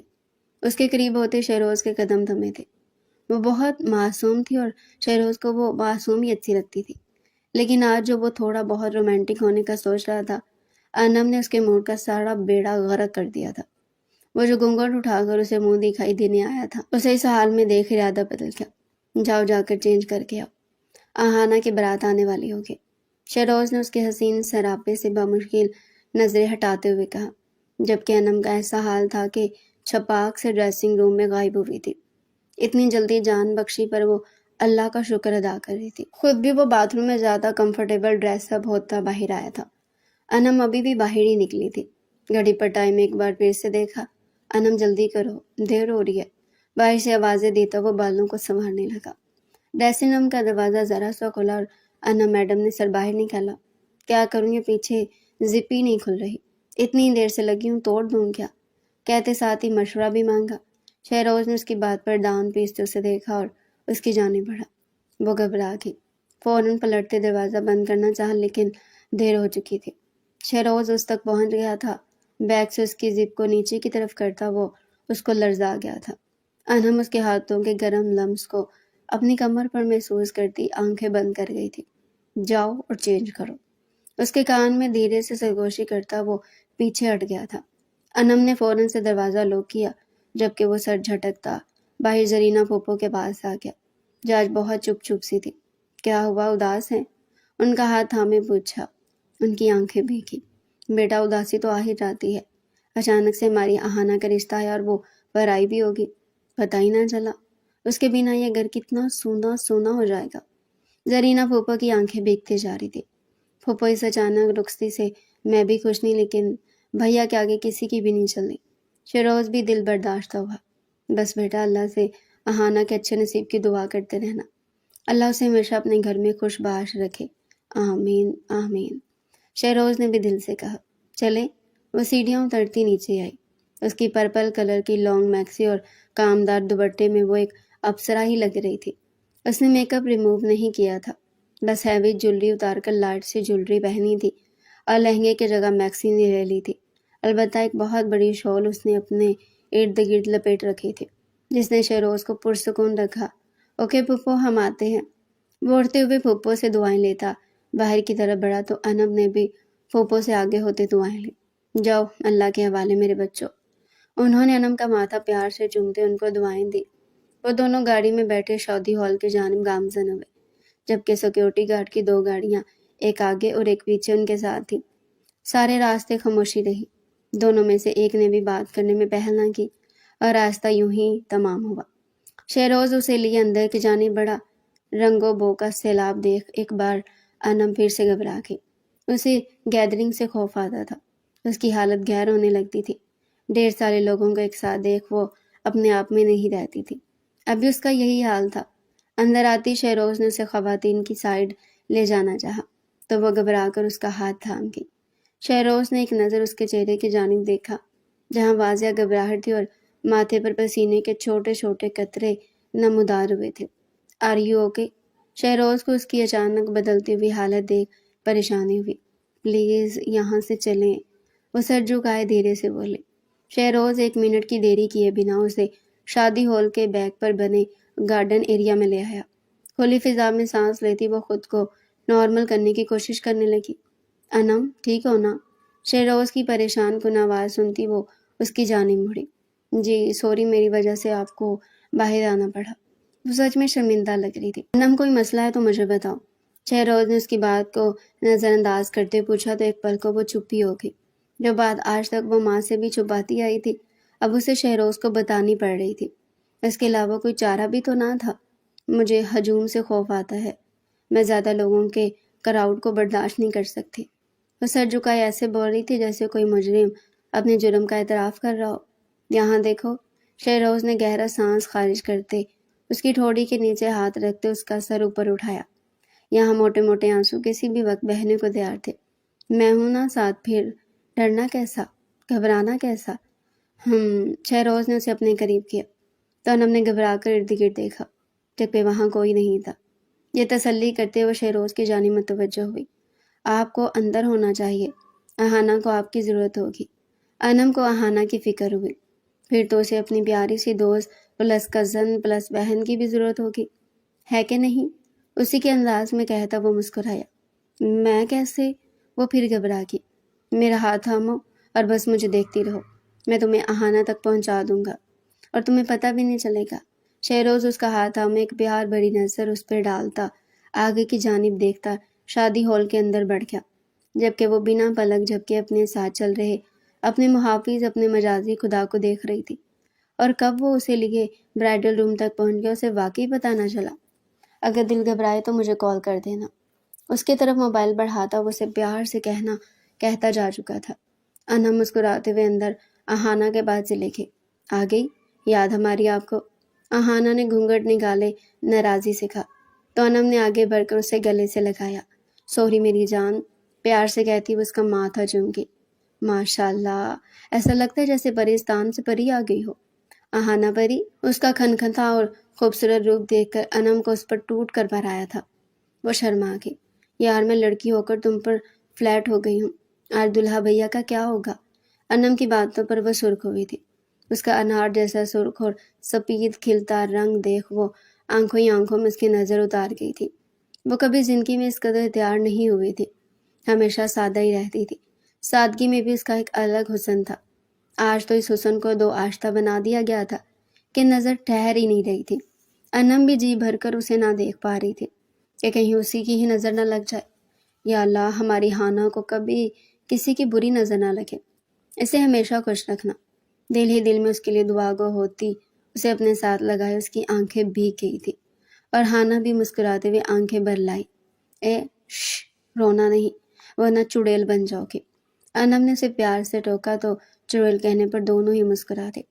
اس کے قریب ہوتے شہروز کے قدم تھمے تھے۔ وہ بہت معصوم تھی اور شہروز کو وہ معصومیت اچھی لگتی تھی، لیکن آج جو وہ تھوڑا بہت رومانٹک ہونے کا سوچ رہا تھا، انم نے اس کے موڈ کا سارا بیڑا غرق کر دیا تھا۔ وہ جو گھونگھٹ اٹھا کر اسے منہ دکھائی دینے آیا تھا، اسے اس حال میں دیکھ ارادہ بدل گیا۔ جاؤ جا کر چینج کر کے آؤ، آہانہ کی بارات آنے والی ہوگی۔ شہروز نے اس کے حسین سراپے سے بمشکل نظریں ہٹاتے ہوئے کہا، جبکہ انم کا ایسا حال تھا کہ چھپاک سے ڈریسنگ روم میں غائب ہوئی تھی۔ اتنی جلدی جان بخشی پر وہ اللہ کا شکر ادا کر رہی تھی۔ خود بھی وہ باتھ روم میں زیادہ کمفرٹیبل ڈریس اپ ہوتا باہر آیا تھا۔ انم ابھی بھی باہر ہی نکلی تھی۔ گھڑی پر ٹائم ایک بار پھر سے دیکھا۔ انم جلدی کرو، دیر ہو رہی ہے۔ باہر سے آوازیں دیتا وہ بالوں کو سنوارنے لگا۔ ڈریسنگ روم کا دروازہ ذرا سا کھلا اور انم میڈم نے سر باہر نکالا۔ کیا کروں، یہ پیچھے زپ ہی نہیں کھل رہی، اتنی دیر سے لگی ہوں، توڑ دوں کیا؟ کہتے ساتھ ہی مشورہ بھی مانگا۔ شہروز نے اس کی بات پر دان پیستے اسے دیکھا اور اس کی جانب بڑھا۔ وہ گھبرا گئی، فوراً پلٹتے دروازہ بند کرنا چاہا لیکن دیر ہو چکی تھی۔ شہروز اس تک پہنچ گیا تھا، بیگ سے اس کی زپ کو نیچے کی طرف کرتا وہ اس کو لرزا گیا تھا۔ انہم اس کے ہاتھوں کے گرم لمس کو اپنی کمر پر محسوس کرتی آنکھیں بند کر گئی تھی۔ جاؤ اور چینج کرو، اس کے کان میں دھیرے سے سرگوشی کرتا وہ پیچھے ہٹ گیا تھا۔ انم نے فوراً سے دروازہ لاک کیا، جبکہ وہ سر جھٹکتا باہر زرینہ پھوپھو کے پاس آ گیا، جو آج بہت چپ چپ سی تھی۔ کیا ہوا، اداس ہیں؟ ان کا ہاتھ تھامے پوچھا۔ ان کی آنکھیں بھیگی۔ بیٹا، اداسی تو آ ہی جاتی ہے، اچانک سے ہماری آہانہ کا رشتہ ہے اور وہ پرائی بھی ہوگی، پتہ ہی نہ چلا۔ اس کے بنا یہ گھر کتنا سونا سونا ہو جائے گا۔ زرینہ پھوپھو کی آنکھیں بھیگتی جا رہی تھی۔ پھوپھو اس اچانک رخصتی سے میں بھی خوش نہیں، لیکن بھیا کے آگے کسی کی بھی نہیں چلنی۔ شہروز بھی دل برداشتہ ہوا۔ بس بیٹا، اللہ سے آہانہ کے اچھے نصیب کی دعا کرتے رہنا، اللہ اسے ہمیشہ اپنے گھر میں خوش باش رکھے، آمین آمین۔ شہروز نے بھی دل سے کہا۔ چلے، وہ سیڑھیاں اترتی نیچے آئی۔ اس کی پرپل کلر کی لانگ میکسی اور کامدار دوپٹے میں وہ ایک اپسرا ہی لگ رہی تھی۔ اس نے میک اپ ریموو نہیں کیا تھا، بس ہیوی جولری اتار کر لائٹ سی جولری پہنی تھی اور لہنگے کی جگہ میکسی نے لے لی تھی۔ البتہ ایک بہت بڑی شال اس نے اپنے ارد گرد لپیٹ رکھی تھی، جس نے شہروز کو پرسکون رکھا۔ اوکے پھوپھو، ہم آتے ہیں۔ وہ اڑتے ہوئے پھوپھو سے دعائیں لیتا باہر کی طرف بڑھا تو انب نے بھی پھوپھو سے آگے ہوتے دعائیں لی۔ جاؤ، اللہ کے حوالے میرے بچوں۔ انہوں نے انم کا ماتھا پیار سے چومتے ان کو دعائیں دی۔ وہ دونوں گاڑی میں بیٹھے شادی ہال کی جانب گامزن ہوئے، جبکہ سیکیورٹی گارڈ کی 2 گاڑیاں ایک آگے اور ایک پیچھے ان کے ساتھ تھی۔ سارے راستے خاموشی رہی، دونوں میں سے ایک نے بھی بات کرنے میں پہل نہ کی اور راستہ یوں ہی تمام ہوا۔ شہروز اسے لیے اندر کی جانب بڑھا۔ رنگ و بو کا سیلاب دیکھ ایک بار انم پھر سے گھبرا گئی۔ اسے گیدرنگ سے خوف آتا تھا، اس کی حالت گہر ہونے لگتی تھی۔ ڈھیر سارے لوگوں کو ایک ساتھ دیکھ وہ اپنے آپ میں نہیں رہتی تھی۔ ابھی اس کا یہی حال تھا۔ اندر آتی شہروز نے اسے خواتین کی سائیڈ لے جانا چاہا تو وہ گھبرا کر اس کا ہاتھ تھام گئی۔ شہروز نے ایک نظر اس کے چہرے کی جانب دیکھا، جہاں واضح گھبراہٹ تھی اور ماتھے پر پسینے کے چھوٹے چھوٹے قطرے نمودار ہوئے تھے۔ Are you okay? شہروز کو اس کی اچانک بدلتی ہوئی حالت دیکھ پریشانی ہوئی۔ پلیز یہاں سے چلیں، وہ سر جھکائے دھیرے سے بولے۔ شہروز 1 منٹ کی دیری کیے بنا اسے شادی ہال کے بیک پر بنے گارڈن ایریا میں لے آیا۔ کھلی فضا میں سانس لیتی وہ خود کو نارمل کرنے کی کوشش کرنے لگی۔ انم، ٹھیک ہو نا؟ شہروز کی پریشان کن آواز سنتی وہ اس کی جانب مڑی۔ جی سوری، میری وجہ سے آپ کو باہر آنا پڑا۔ وہ سچ میں شرمندہ لگ رہی تھی۔ انم کوئی مسئلہ ہے تو مجھے بتاؤ۔ شہروز نے اس کی بات کو نظر انداز کرتے پوچھا تو ایک پل کو وہ چپ ہی ہو گئی۔ جو بات آج تک وہ ماں سے بھی چھپاتی آئی تھی اب اسے شہروز کو بتانی پڑ رہی تھی۔ اس کے علاوہ کوئی چارہ بھی تو نہ تھا۔ مجھے ہجوم سے خوف آتا ہے، میں زیادہ لوگوں کے کراؤڈ کو برداشت نہیں کر سکتی۔ وہ سر جھکائے ایسے بول رہی تھی جیسے کوئی مجرم اپنے جرم کا اعتراف کر رہا ہو۔ یہاں دیکھو، شہروز نے گہرا سانس خارج کرتے اس کی ٹھوڑی کے نیچے ہاتھ رکھتے اس کا سر اوپر اٹھایا۔ یہاں موٹے موٹے آنسو کسی بھی وقت بہنے کو تیار تھے۔ میں ہوں نا ساتھ، پھر ڈرنا کیسا، گھبرانا کیسا؟ شہروز نے اسے اپنے قریب کیا تو انم نے گھبرا کر ارد گرد دیکھا، جبکہ وہاں کوئی نہیں تھا۔ یہ تسلی کرتے وہ شہروز کی جانب متوجہ ہوئی۔ آپ کو اندر ہونا چاہیے، اہانہ کو آپ کی ضرورت ہوگی۔ انم کو اہانہ کی فکر ہوئی۔ پھر تو اسے اپنی پیاری سی دوست پلس کزن پلس بہن کی بھی ضرورت ہوگی، ہے کہ نہیں؟ اسی کے انداز میں کہتا وہ مسکرایا۔ میں کیسے؟ وہ پھر گھبرا گئی۔ میرا ہاتھ تھامو اور بس مجھے دیکھتی رہو، میں تمہیں اہانہ تک پہنچا دوں گا اور تمہیں پتہ بھی نہیں چلے گا۔ شہروز اس کا ہاتھ تھامے ایک پیار بڑی نظر اس پہ ڈالتا آگے کی جانب دیکھتا شادی ہال کے اندر بڑھ گیا، جبکہ وہ بنا پلک جھپکے اپنے ساتھ چل رہے اپنے محافظ اپنے مجازی خدا کو دیکھ رہی تھی۔ اور کب وہ اسے لیے برائڈل روم تک پہنچ گیا اسے واقعی پتہ نہ چلا۔ اگر دل گھبرائے تو مجھے کال کر دینا۔ اس کی طرف موبائل بڑھاتا وہ اسے پیار سے کہتا جا چکا تھا۔ انم مسکراتے ہوئے اندر اہانہ کے پاس چلے گئے۔ آ گئی یاد ہماری آپ کو؟ اہانہ نے گھونگھٹ نکالے ناراضی سے کہا تو انم نے آگے بڑھ کر اسے گلے سے لگایا۔ سوری میری جان، پیار سے کہتی وہ اس کا ماتھا چوم گئی۔ ماشاء اللہ، ایسا لگتا ہے جیسے پریستان سے پری آ گئی ہو۔ اہانہ پری؟ اس کا کھنکھتا اور خوبصورت روپ دیکھ کر انم کو اس پر ٹوٹ کر بھر آیا تھا۔ وہ شرما گئی۔ یار میں لڑکی ہو کر تم پر فلیٹ ہو گئی ہوں، آج دلہا بھیا کا کیا ہوگا؟ انم کی باتوں پر وہ سرخ ہوئی تھی۔ اس کا انار جیسا سرخ اور سپید کھلتا رنگ دیکھ وہ آنکھوں ہی آنکھوں میں اس کی نظر اتار گئی تھی۔ وہ کبھی زندگی میں اس قدر تیار نہیں ہوئی تھی، ہمیشہ سادہ ہی رہتی تھی۔ سادگی میں بھی اس کا ایک الگ حسن تھا۔ آج تو اس حسن کو دو آشتہ بنا دیا گیا تھا کہ نظر ٹھہر ہی نہیں رہی تھی۔ انم بھی جی بھر کر اسے نہ دیکھ پا رہی تھی کہ کہیں اسی کی ہی نظر نہ لگ جائے۔ یا اللہ، ہماری ہانا کو کبھی کسی کی بری نظر نہ لگے، اسے ہمیشہ خوش رکھنا۔ دل ہی دل میں اس کے لیے دعا گو ہوتی اسے اپنے ساتھ لگائے اس کی آنکھیں بھیگ گئی تھی اور ہانا بھی مسکراتے ہوئے آنکھیں بھر لائی۔ رونا نہیں ورنہ چڑیل بن جاؤ گے۔ انم نے اسے پیار سے ٹوکا تو چڑیل کہنے پر دونوں ہی مسکرا دے۔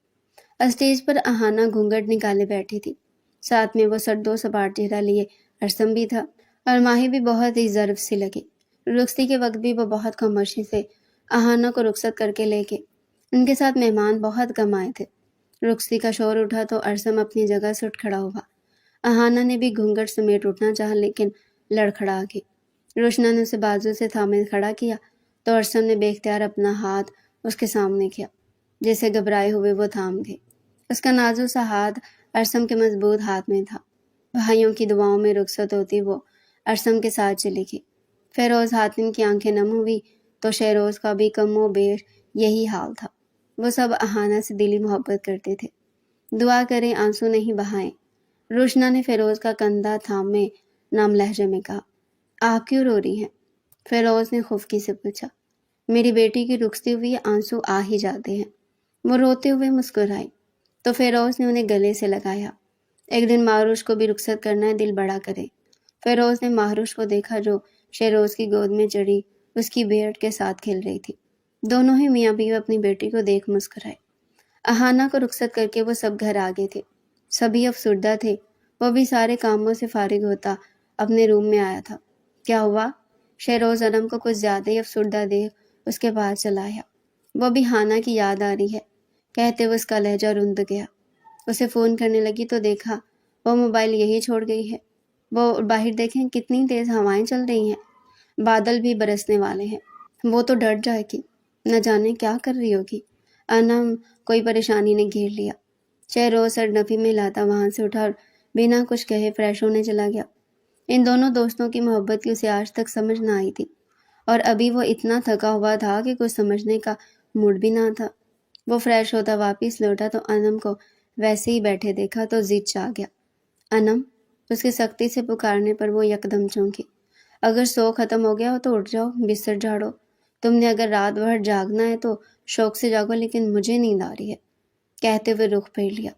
اسٹیج پر اہانہ گھونگھٹ نکالے بیٹھی تھی، ساتھ میں وہ سرد و سپاٹ چہرہ لیے ارسم بھی تھا اور ماہی بھی بہت ہی ظرف سی لگی۔ رخصتی کے وقت بھی وہ بہت خاموشی سے اہانہ کو رخصت کر کے لے گئے۔ ان کے ساتھ مہمان بہت کم آئے تھے۔ رخصتی کا شور اٹھا تو ارسم اپنی جگہ سے اٹھ کھڑا ہوا۔ اہانہ نے بھی گھونگھٹ سمیٹ اٹھنا چاہا لیکن لڑکھڑا گئی۔ روشنا نے اسے بازو سے تھامے کھڑا کیا تو ارسم نے بے اختیار اپنا ہاتھ اس کے سامنے کیا، جیسے گھبرائے ہوئے وہ تھام گئے۔ اس کا نازک سا ہاتھ ارسم کے مضبوط ہاتھ میں تھا۔ بھائیوں کی دعاؤں میں رخصت ہوتی وہ ارسم کے ساتھ چلی گئی۔ فیروز حاتم کی آنکھیں نم ہوئی تو شہروز کا بھی کم و بیش یہی حال تھا۔ وہ سب اہانہ سے دلی محبت کرتے تھے۔ دعا کریں آنسو نہیں بہائیں۔ روشنا نے فیروز کا کندھا تھامے نام لہجے میں کہا۔ آپ کیوں رو رہی ہیں؟ فیروز نے خفگی سے پوچھا۔ میری بیٹی کی رخصتی ہوئی آنسو آ ہی جاتے ہیں۔ وہ روتے ہوئے مسکرائی تو فیروز نے انہیں گلے سے لگایا۔ ایک دن مہروش کو بھی رخصت کرنا ہے، دل بڑا کرے۔ فیروز نے مہروش کو دیکھا جو شہروز کی گود میں چڑھی اس کی بیٹ کے ساتھ کھیل رہی تھی۔ دونوں ہی میاں بیوی اپنی بیٹی کو دیکھ مسکرائے۔ اہانہ کو رخصت کر کے وہ سب گھر آ گئے تھے۔ سبھی افسردہ تھے۔ وہ بھی سارے کاموں سے فارغ ہوتا اپنے روم میں آیا تھا۔ کیا ہوا؟ شہروز انم کو کچھ زیادہ ہی افسردہ دیکھ اس کے پاس چلا آیا۔ وہ بھی ہانا کی یاد آ رہی ہے کہتے ہوئے اس کا لہجہ رند گیا۔ اسے فون کرنے لگی تو دیکھا وہ موبائل یہی چھوڑ گئی ہے۔ وہ باہر دیکھیں کتنی تیز ہوائیں چل رہی ہیں، بادل بھی برسنے والے ہیں۔ وہ تو ڈر جائے گی، نہ جانے کیا کر رہی ہوگی۔ انم کوئی پریشانی نے گھیر لیا۔ شہروز سر نفی میں لاتا وہاں سے اٹھا اور بنا کچھ کہے فریش ہونے چلا گیا۔ ان دونوں دوستوں کی محبت کی اسے آج تک سمجھ نہ آئی تھی۔ اور ابھی وہ اتنا تھکا ہوا تھا کہ کچھ سمجھنے کا موڈ بھی نہ تھا۔ وہ فریش ہوتا واپس لوٹا تو انم کو ویسے ہی بیٹھے دیکھا تو ضد جا گیا۔ انم، اس کی سختی سے پکارنے پر وہ یکدم چونکی۔ اگر سو ختم ہو گیا ہو تو اٹھ جاؤ، بستر جھاڑو۔ تم نے اگر رات بھر جاگنا ہے تو شوق سے جاگو، لیکن مجھے نیند آ رہی ہے، کہتے ہوئے رخ پھیر لیا۔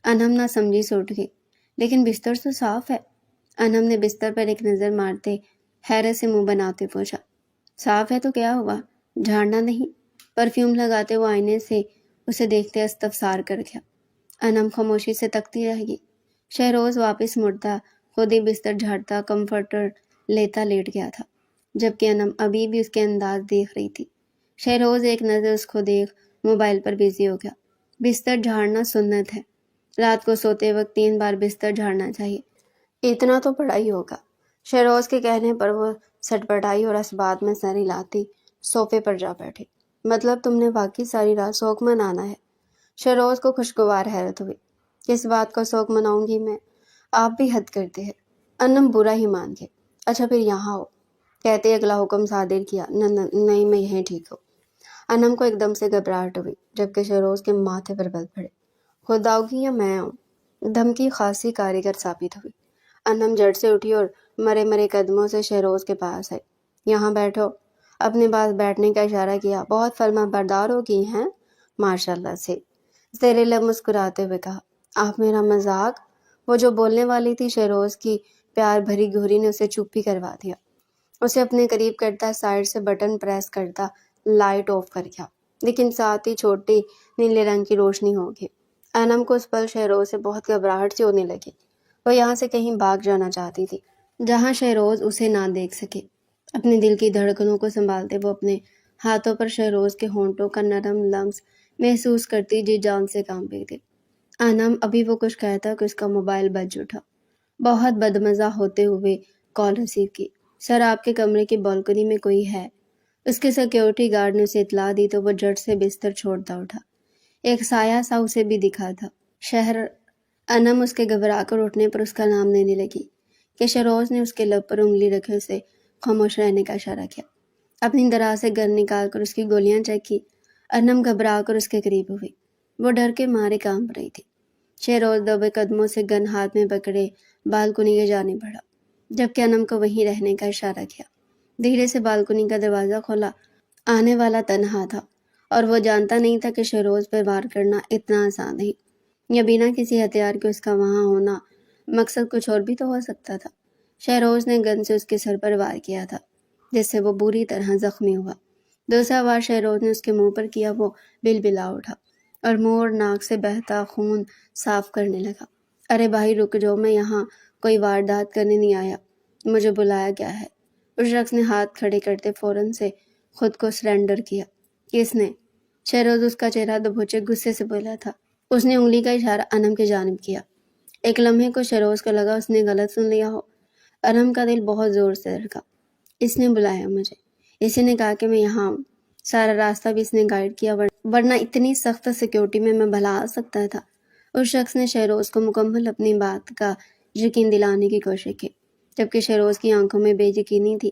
انم نہ سمجھی سے اٹھ گئی۔ لیکن بستر تو صاف ہے۔ انم نے بستر پر ایک نظر مارتے حیرت سے منہ بناتے پوچھا۔ صاف ہے تو کیا ہوا، جھاڑنا نہیں؟ پرفیوم لگاتے وہ آئینے سے اسے دیکھتے استفسار کر گیا۔ انم خاموشی سے تکتی رہ گئی۔ شہروز واپس مڑتا خود ہی بستر جھاڑتا کمفرٹر لیتا لیٹ گیا تھا، جبکہ انم ابھی بھی اس کے انداز دیکھ رہی تھی۔ شہروز ایک نظر اس کو دیکھ موبائل پر بزی ہو گیا۔ بستر جھاڑنا سنت ہے، رات کو سوتے وقت 3 بار بستر جھاڑنا چاہیے، اتنا تو پڑا ہی ہوگا۔ شہروز کے کہنے پر وہ سٹ پٹائی اور اس بات میں سر ہلاتی صوفے پر جا بیٹھی۔ مطلب تم نے واقعی ساری رات شوق منانا ہے؟ شہروز کو خوشگوار حیرت ہوئی۔ کس بات کا شوق مناؤں گی میں؟ آپ بھی حد کرتے ہیں۔ انم برا ہی مان گئے۔ اچھا پھر یہاں ہو، کہتے اگلا حکم صادر کیا۔ نہیں، میں یہیں ٹھیک ہوں۔ انم کو ایک دم سے گھبراہٹ ہوئی، جبکہ شہروز کے ماتھے پر بل پڑے۔ خود آؤ گی یا میں آؤں؟ دھمکی خاصی کارگر ثابت ہوئی۔ انم جھٹ سے اٹھی اور مرے مرے قدموں سے شہروز کے پاس آئی۔ یہاں بیٹھو۔ اپنے پاس بیٹھنے کا اشارہ کیا۔ بہت فرما بردار ہو گئی ہیں ماشاءاللہ سے، زیر لب مسکراتے ہوئے کہا۔ آپ میرا مذاق؟ وہ جو بولنے والی تھی شہروز کی پیار بھری گھوری نے اسے چپ ہی کروا دیا۔ اسے اپنے قریب کرتا سائڈ سے بٹن پریس کرتا لائٹ آف کر گیا، لیکن ساتھ ہی چھوٹی نیلے رنگ کی روشنی ہوگی۔ انم کو اس پل شہروز سے بہت گھبراہٹ سی ہونے لگی۔ وہ یہاں سے کہیں بھاگ جانا چاہتی تھی جہاں شہروز اسے نہ دیکھ سکے۔ اپنے دل کی دھڑکنوں کو سنبھالتے وہ اپنے ہاتھوں پر شہروز کے ہونٹوں کا نرم لمس محسوس کرتی جی جان سے کانپ گئی تھی۔ انم ابھی وہ کچھ کہتا کہ اس کا موبائل بج اٹھا۔ بہت بدمزہ ہوتے ہوئے کال ریسیو کی۔ سر، آپ کے کمرے کی بالکنی میں کوئی ہے؟ اس کے سیکیورٹی گارڈ نے اسے اطلاع دی تو وہ جھٹ سے بستر چھوڑتا اٹھا۔ ایک سایہ سا اسے بھی دکھا تھا، شہر۔ انم اس کے گھبرا کر اٹھنے پر اس کا نام لینے لگی کہ شہروز نے اس کے لب پر انگلی رکھے اسے خاموش رہنے کا اشارہ کیا۔ اپنی دراز سے گن نکال کر اس کی گولیاں چیک کی۔ انم گھبرا کر اس کے قریب ہوئی۔ وہ ڈر کے مارے کانپ رہی تھی۔ شہروز دبے قدموں سے گن ہاتھ میں پکڑے بالکنی کے جانب بڑھا، جبکہ انم کو وہیں رہنے کا اشارہ کیا۔ دھیرے سے بالکنی کا دروازہ کھولا۔ آنے والا تنہا تھا اور وہ جانتا نہیں تھا کہ شہروز پر وار کرنا اتنا آسان نہیں، یا بنا کسی ہتھیار کے اس کا وہاں ہونا مقصد کچھ اور بھی تو ہو سکتا تھا۔ شہروز نے گن سے اس کے سر پر وار کیا تھا، جس سے وہ بری طرح زخمی ہوا۔ دوسرا وار شہروز نے اس کے منہ پر کیا۔ وہ بلبلا اٹھا اور منہ اور ناک سے بہتا خون صاف کرنے لگا۔ ارے بھائی رک جاؤ، میں یہاں کوئی واردات کرنے نہیں آیا، مجھے بلایا گیا ہے۔ اس شخص نے ہاتھ کھڑے کرتے فوراً سے خود کو سرنڈر کیا۔ کس نے؟ شہروز اس کا چہرہ دبوچے غصے سے بولا تھا۔ اس نے انگلی کا اشارہ انم کی جانب کیا۔ ایک لمحے کو شہروز کو لگا اس نے غلط سن لیا ہو۔ انم کا دل بہت زور سے دھڑکا۔ اس نے بلایا مجھے، اسی نے کہا کہ میں یہاں ہوں۔ سارا راستہ بھی اس نے گائیڈ کیا، ورنہ اتنی سخت سیکیورٹی میں بھلا آ سکتا تھا۔ اس شخص نے شہروز کو مکمل اپنی بات کا یقین دلانے کی کوشش کی، جبکہ شہروز کی آنکھوں میں بے یقینی تھی۔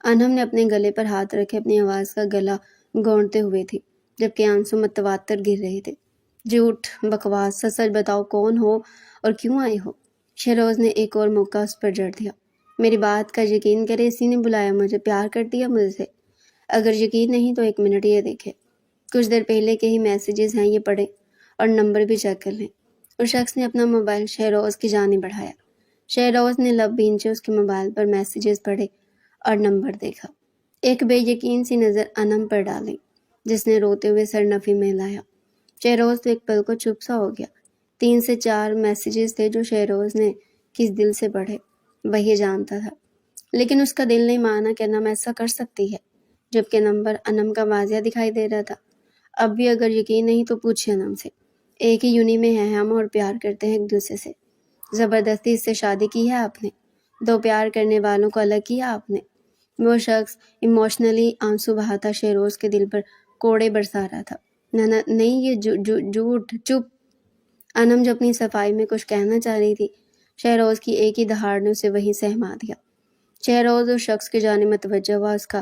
انم نے اپنے گلے پر ہاتھ رکھے اپنی آواز کا گلا گونڑتے ہوئے تھی، جبکہ آنسو متواتر گر رہے تھے۔ جھوٹ، بکواس، سچ سچ بتاؤ کون ہو اور کیوں آئے ہو؟ شہروز نے ایک اور موقع اس پر جڑ دیا۔ میری بات کا یقین کرے، اسی نے بلایا مجھے، پیار کرتی ہے مجھ سے۔ اگر یقین نہیں تو 1 منٹ یہ دیکھے، کچھ دیر پہلے کے ہی میسیجز ہیں، یہ پڑھیں اور نمبر بھی چیک کر لیں۔ اس شخص نے اپنا موبائل شہروز کی جانب بڑھایا۔ شہروز نے لب بھینچے اس کے موبائل پر میسیجز پڑھے اور نمبر دیکھا۔ ایک بے یقین سی نظر انم پر ڈالی، جس نے روتے ہوئے سر نفی میں لایا۔ شہروز تو ایک پل کو چپ سا ہو گیا۔ 3 سے 4 میسیجز تھے جو شہروز نے کس دل سے پڑھے، وہی جانتا تھا، لیکن اس کا دل نہیں مانا کہ انم ایسا کر سکتی ہے، جبکہ نمبر انم کا واضح دکھائی دے رہا تھا۔ اب بھی اگر یقین نہیں تو پوچھے انم سے، ایک ہی یونی میں ہیں ہم اور پیار کرتے ہیں ایک دوسرے سے۔ زبردستی اس سے شادی کی ہے آپ نے؟ 2 پیار کرنے والوں کو الگ کیا آپ نے؟ وہ شخص ایموشنلی آنسو بہاتا شہروز کے دل پر کوڑے برسا رہا تھا۔ نہیں، یہ جھوٹ، چپ۔ انم جو اپنی صفائی میں کچھ کہنا چاہ رہی تھی، شہروز کی ایک ہی دہاڑ نے اسے وہیں سہما دیا۔ شہروز اس شخص کی جانب متوجہ ہوا، اس کا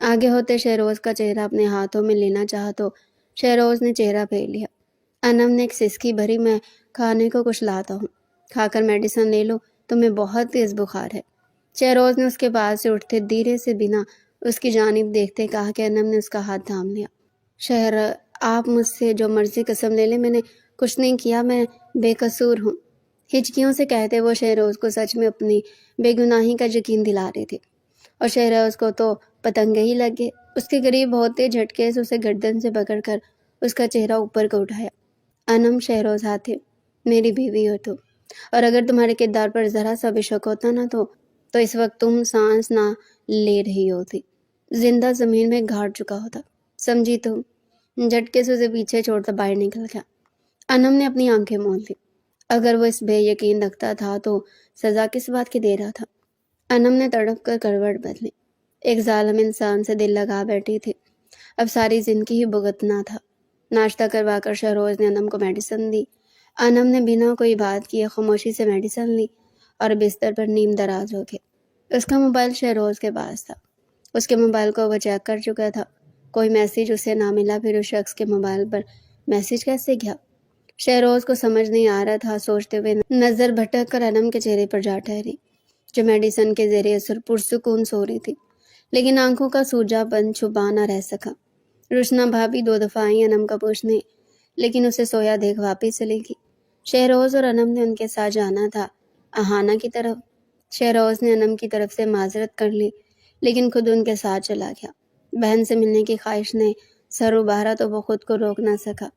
آگے ہوتے شہروز کا چہرہ اپنے ہاتھوں میں لینا چاہا تو شہروز نے چہرہ پھیر لیا۔ انم نے ایک سسکی بھری، میں کھانے کو کچھ لاتا ہوں، کھا کر میڈیسن لے لو، تمہیں بہت تیز بخار ہے۔ شہروز نے اس کے پاس سے اٹھتے دھیرے سے بنا اس کی جانب دیکھتے کہا کہ انم نے اس کا ہاتھ تھام لیا۔ شہر، آپ مجھ سے جو مرضی قسم لے لیں، میں نے کچھ نہیں کیا، میں بے قصور ہوں۔ ہچکیوں سے کہتے وہ شہروز کو سچ میں اپنی بے گناہی کا یقین دلا رہے تھے، اور شہروز کو تو پتنگے ہی لگ گئے۔ اس کے قریب ہوتے جھٹکے سے اسے گردن سے پکڑ کر اس کا چہرہ اوپر کو اٹھایا۔ انم، شہروز ہاتھے، میری بیوی ہو تو، اور اگر تمہارے کردار پر ذرا سا بھی شک ہوتا نا تو اس وقت تم سانس نہ لے رہی ہوتی، زندہ زمین میں گھاٹ چکا ہوتا، سمجھی تم؟ جھٹکے سے اسے پیچھے چھوڑتا باہر نکل گیا۔ انم نے اپنی آنکھیں مول لی۔ اگر وہ اس بے یقین رکھتا تھا تو سزا کس بات کی دے رہا تھا؟ انم نے تڑپ کر کروٹ بدلی۔ ایک ظالم انسان سے دل لگا بیٹھی تھی، اب ساری زندگی ہی بھگتنا تھا۔ ناشتہ کروا کر شہروز نے انم کو میڈیسن دی۔ انم نے بنا کوئی بات کیے خاموشی سے میڈیسن لی اور بستر پر نیم دراز ہو گئے۔ اس کا موبائل شہروز کے پاس تھا۔ اس کے موبائل کو وہ چیک کر چکا تھا۔ کوئی میسیج اسے نہ ملا، پھر اس شخص کے موبائل پر میسیج کیسے گیا؟ شہروز کو سمجھ نہیں آ رہا تھا۔ سوچتے ہوئے نظر بھٹک کر انم کے چہرے پر جا ٹھہری، جو میڈیسن کے زیر اثر پرسکون سو رہی تھی، لیکن آنکھوں کا سوجا پن چھپا نہ رہ سکا۔ رشنا بھابھی 2 دفعہ آئی انم کا پوچھنے، لیکن اسے سویا دیکھ واپس چلی گئی۔ شہروز اور انم نے ان کے ساتھ جانا تھا اہانہ کی طرف۔ شہروز نے انم کی طرف سے معذرت کر لی، لیکن خود ان کے ساتھ چلا گیا۔ بہن سے ملنے کی خواہش نے سر ابھارا تو وہ خود کو روک نہ سکا۔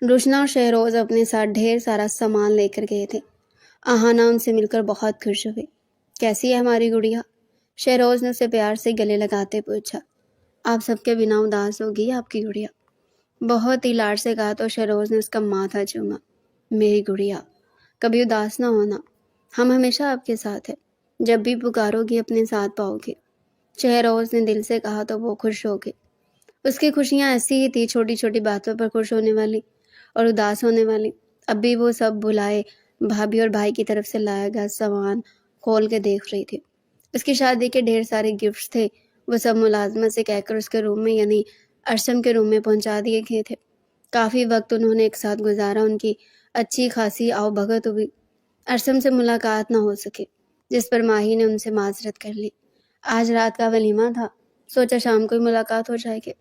رشنا اور شہروز اپنے ساتھ ڈھیر سارا سامان لے کر گئے تھے۔ اہانہ ان سے مل کر بہت خوش ہوئی۔ کیسی ہے ہماری گڑیا؟ شہروز نے اسے پیار سے گلے لگاتے پوچھا۔ آپ سب کے بنا اداس ہوگی آپ کی گڑیا؟ بہت ہی لاڈ سے کہا تو شہروز نے اس کا ماتھا چوما۔ میری گڑیا، کبھی اداس نہ ہونا، ہم ہمیشہ آپ کے ساتھ ہیں، جب بھی پکارو گی اپنے ساتھ پاؤ گے۔ شہروز نے دل سے کہا تو وہ خوش ہو گئی۔ اس کی خوشیاں ایسی ہی تھی، چھوٹی چھوٹی باتوں پر خوش ہونے والی اور اداس ہونے والی۔ اب بھی وہ سب بھلائے بھابھی اور بھائی کی طرف سے لایا گیا سامان کھول کے دیکھ رہی تھی۔ اس کی شادی کے ڈھیر سارے گفٹس تھے، وہ سب ملازمت سے کہہ کر اس کے روم میں یعنی ارشم کے روم میں پہنچا دیے گئے تھے۔ کافی وقت انہوں نے ایک ساتھ گزارا، ان کی اچھی خاصی آؤ بھگت ہوئی۔ ارشم سے ملاقات نہ ہو سکی، جس پر ماہی نے ان سے معذرت کر لی۔ آج رات کا ولیمہ تھا، سوچا شام کو ہی ملاقات ہو جائے گی۔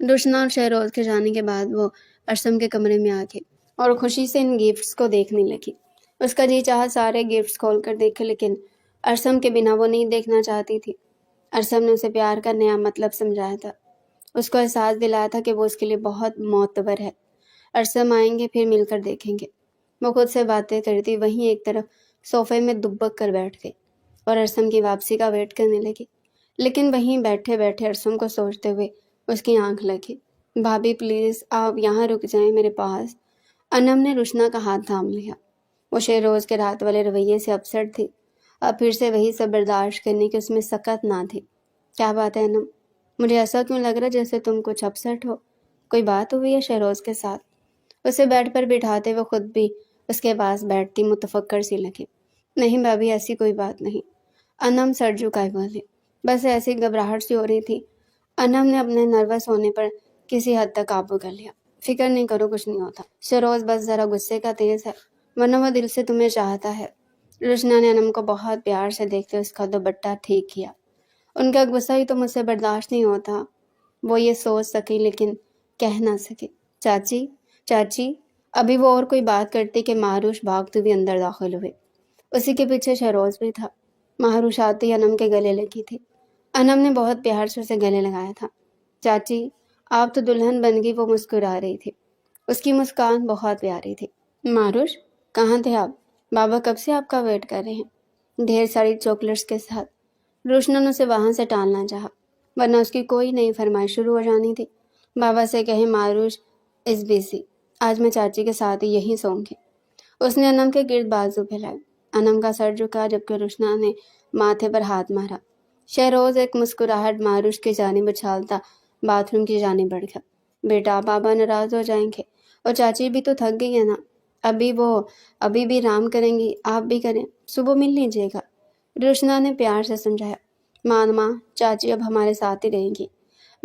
رشنا اور شہروز کے جانے کے بعد وہ ارشم کے کمرے میں آ گئی اور خوشی سے ان گفٹس کو دیکھنے لگی۔ اس کا جی چاہا سارے گفٹس کھول کر دیکھے، لیکن ارشم کے بنا وہ نہیں دیکھنا چاہتی تھی۔ ارشم نے اسے پیار کا نیا مطلب سمجھایا تھا، اس کو احساس دلایا تھا کہ وہ اس کے لیے بہت معتبر ہے۔ ارشم آئیں گے، پھر مل کر دیکھیں گے۔ وہ خود سے باتیں کرتی وہیں ایک طرف صوفے میں دبک کر بیٹھ گئی اور ارشم کی واپسی کا ویٹ کرنے لگی، لیکن وہیں بیٹھے بیٹھے ارشم کو سوچتے ہوئے اس کی آنکھ لگی۔ بھابھی پلیز آپ یہاں رک جائیں میرے پاس۔ انم نے رشنا کا ہاتھ تھام لیا۔ وہ شہروز کے رات والے رویے سے اپسٹ تھی، اب پھر سے وہی سب برداشت کرنے کی اس میں سکت نہ تھی۔ کیا بات ہے انم؟ مجھے ایسا کیوں لگ رہا جیسے تم کچھ اپسٹ ہو؟ کوئی بات ہوئی ہے شہروز کے ساتھ؟ اسے بیڈ پر بٹھاتے وہ خود بھی اس کے پاس بیٹھتی متفکر سی لگی۔ نہیں بھابھی، ایسی کوئی بات نہیں، انم سر جھکائے بولی۔ بس ایسی گھبراہٹ سی ہو رہی تھی۔ انم نے اپنے نروس ہونے پر کسی حد تک قابو کر لیا۔ فکر نہیں کرو، کچھ نہیں ہوتا، شہروز بس ذرا غصے کا تیز ہے، ورنہ وہ دل سے تمہیں چاہتا ہے۔ رشنا نے انم کو بہت پیار سے دیکھتے اس کا دوپٹہ ٹھیک کیا۔ ان کا غصہ ہی تو مجھ سے برداشت نہیں ہوتا۔ وہ یہ سوچ سکی لیکن کہہ نہ سکی۔ چاچی، چاچی، ابھی وہ اور کوئی بات کرتی کہ مہروش بھاگتی ہوئی اندر داخل ہوئی۔ اسی کے پیچھے شہروز بھی تھا۔ مہروش آتی انم کے گلے لگی تھی۔ انم نے بہت پیار سے اسے گلے لگایا تھا۔ چاچی، آپ تو دلہن بن گئی۔ وہ مسکرا رہی تھی، اس کی مسکان بہت پیاری تھی۔ مہروش، کہاں تھے آپ؟ بابا کب سے آپ کا ویٹ کر رہے ہیں، ڈھیر ساری چاکلیٹس کے ساتھ۔ روشنا نے اسے وہاں سے ٹالنا چاہا، ورنہ اس کی کوئی نئی فرمائش شروع ہو جانی تھی۔ بابا سے کہیں مہروش از بزی، آج میں چاچی کے ساتھ ہی یہیں سوں گی۔ اس نے انم کے گرد بازو پھیلائے۔ انم کا سر جھکا جبکہ رشنا نے ماتھے پر ہاتھ مارا۔ شہروز ایک مسکراہٹ مہروش کی جانب اچھالتا باتھ روم کی جانب بڑھ گیا۔ بیٹا، بابا ناراض ہو جائیں گے، اور چاچی بھی تو تھک گئی ہے نا، ابھی بھی آرام کریں گی، آپ بھی کریں، صبح مل لیجیے گا۔ رشنا نے پیار سے سمجھایا۔ ماں چاچی اب ہمارے ساتھ ہی رہیں گی،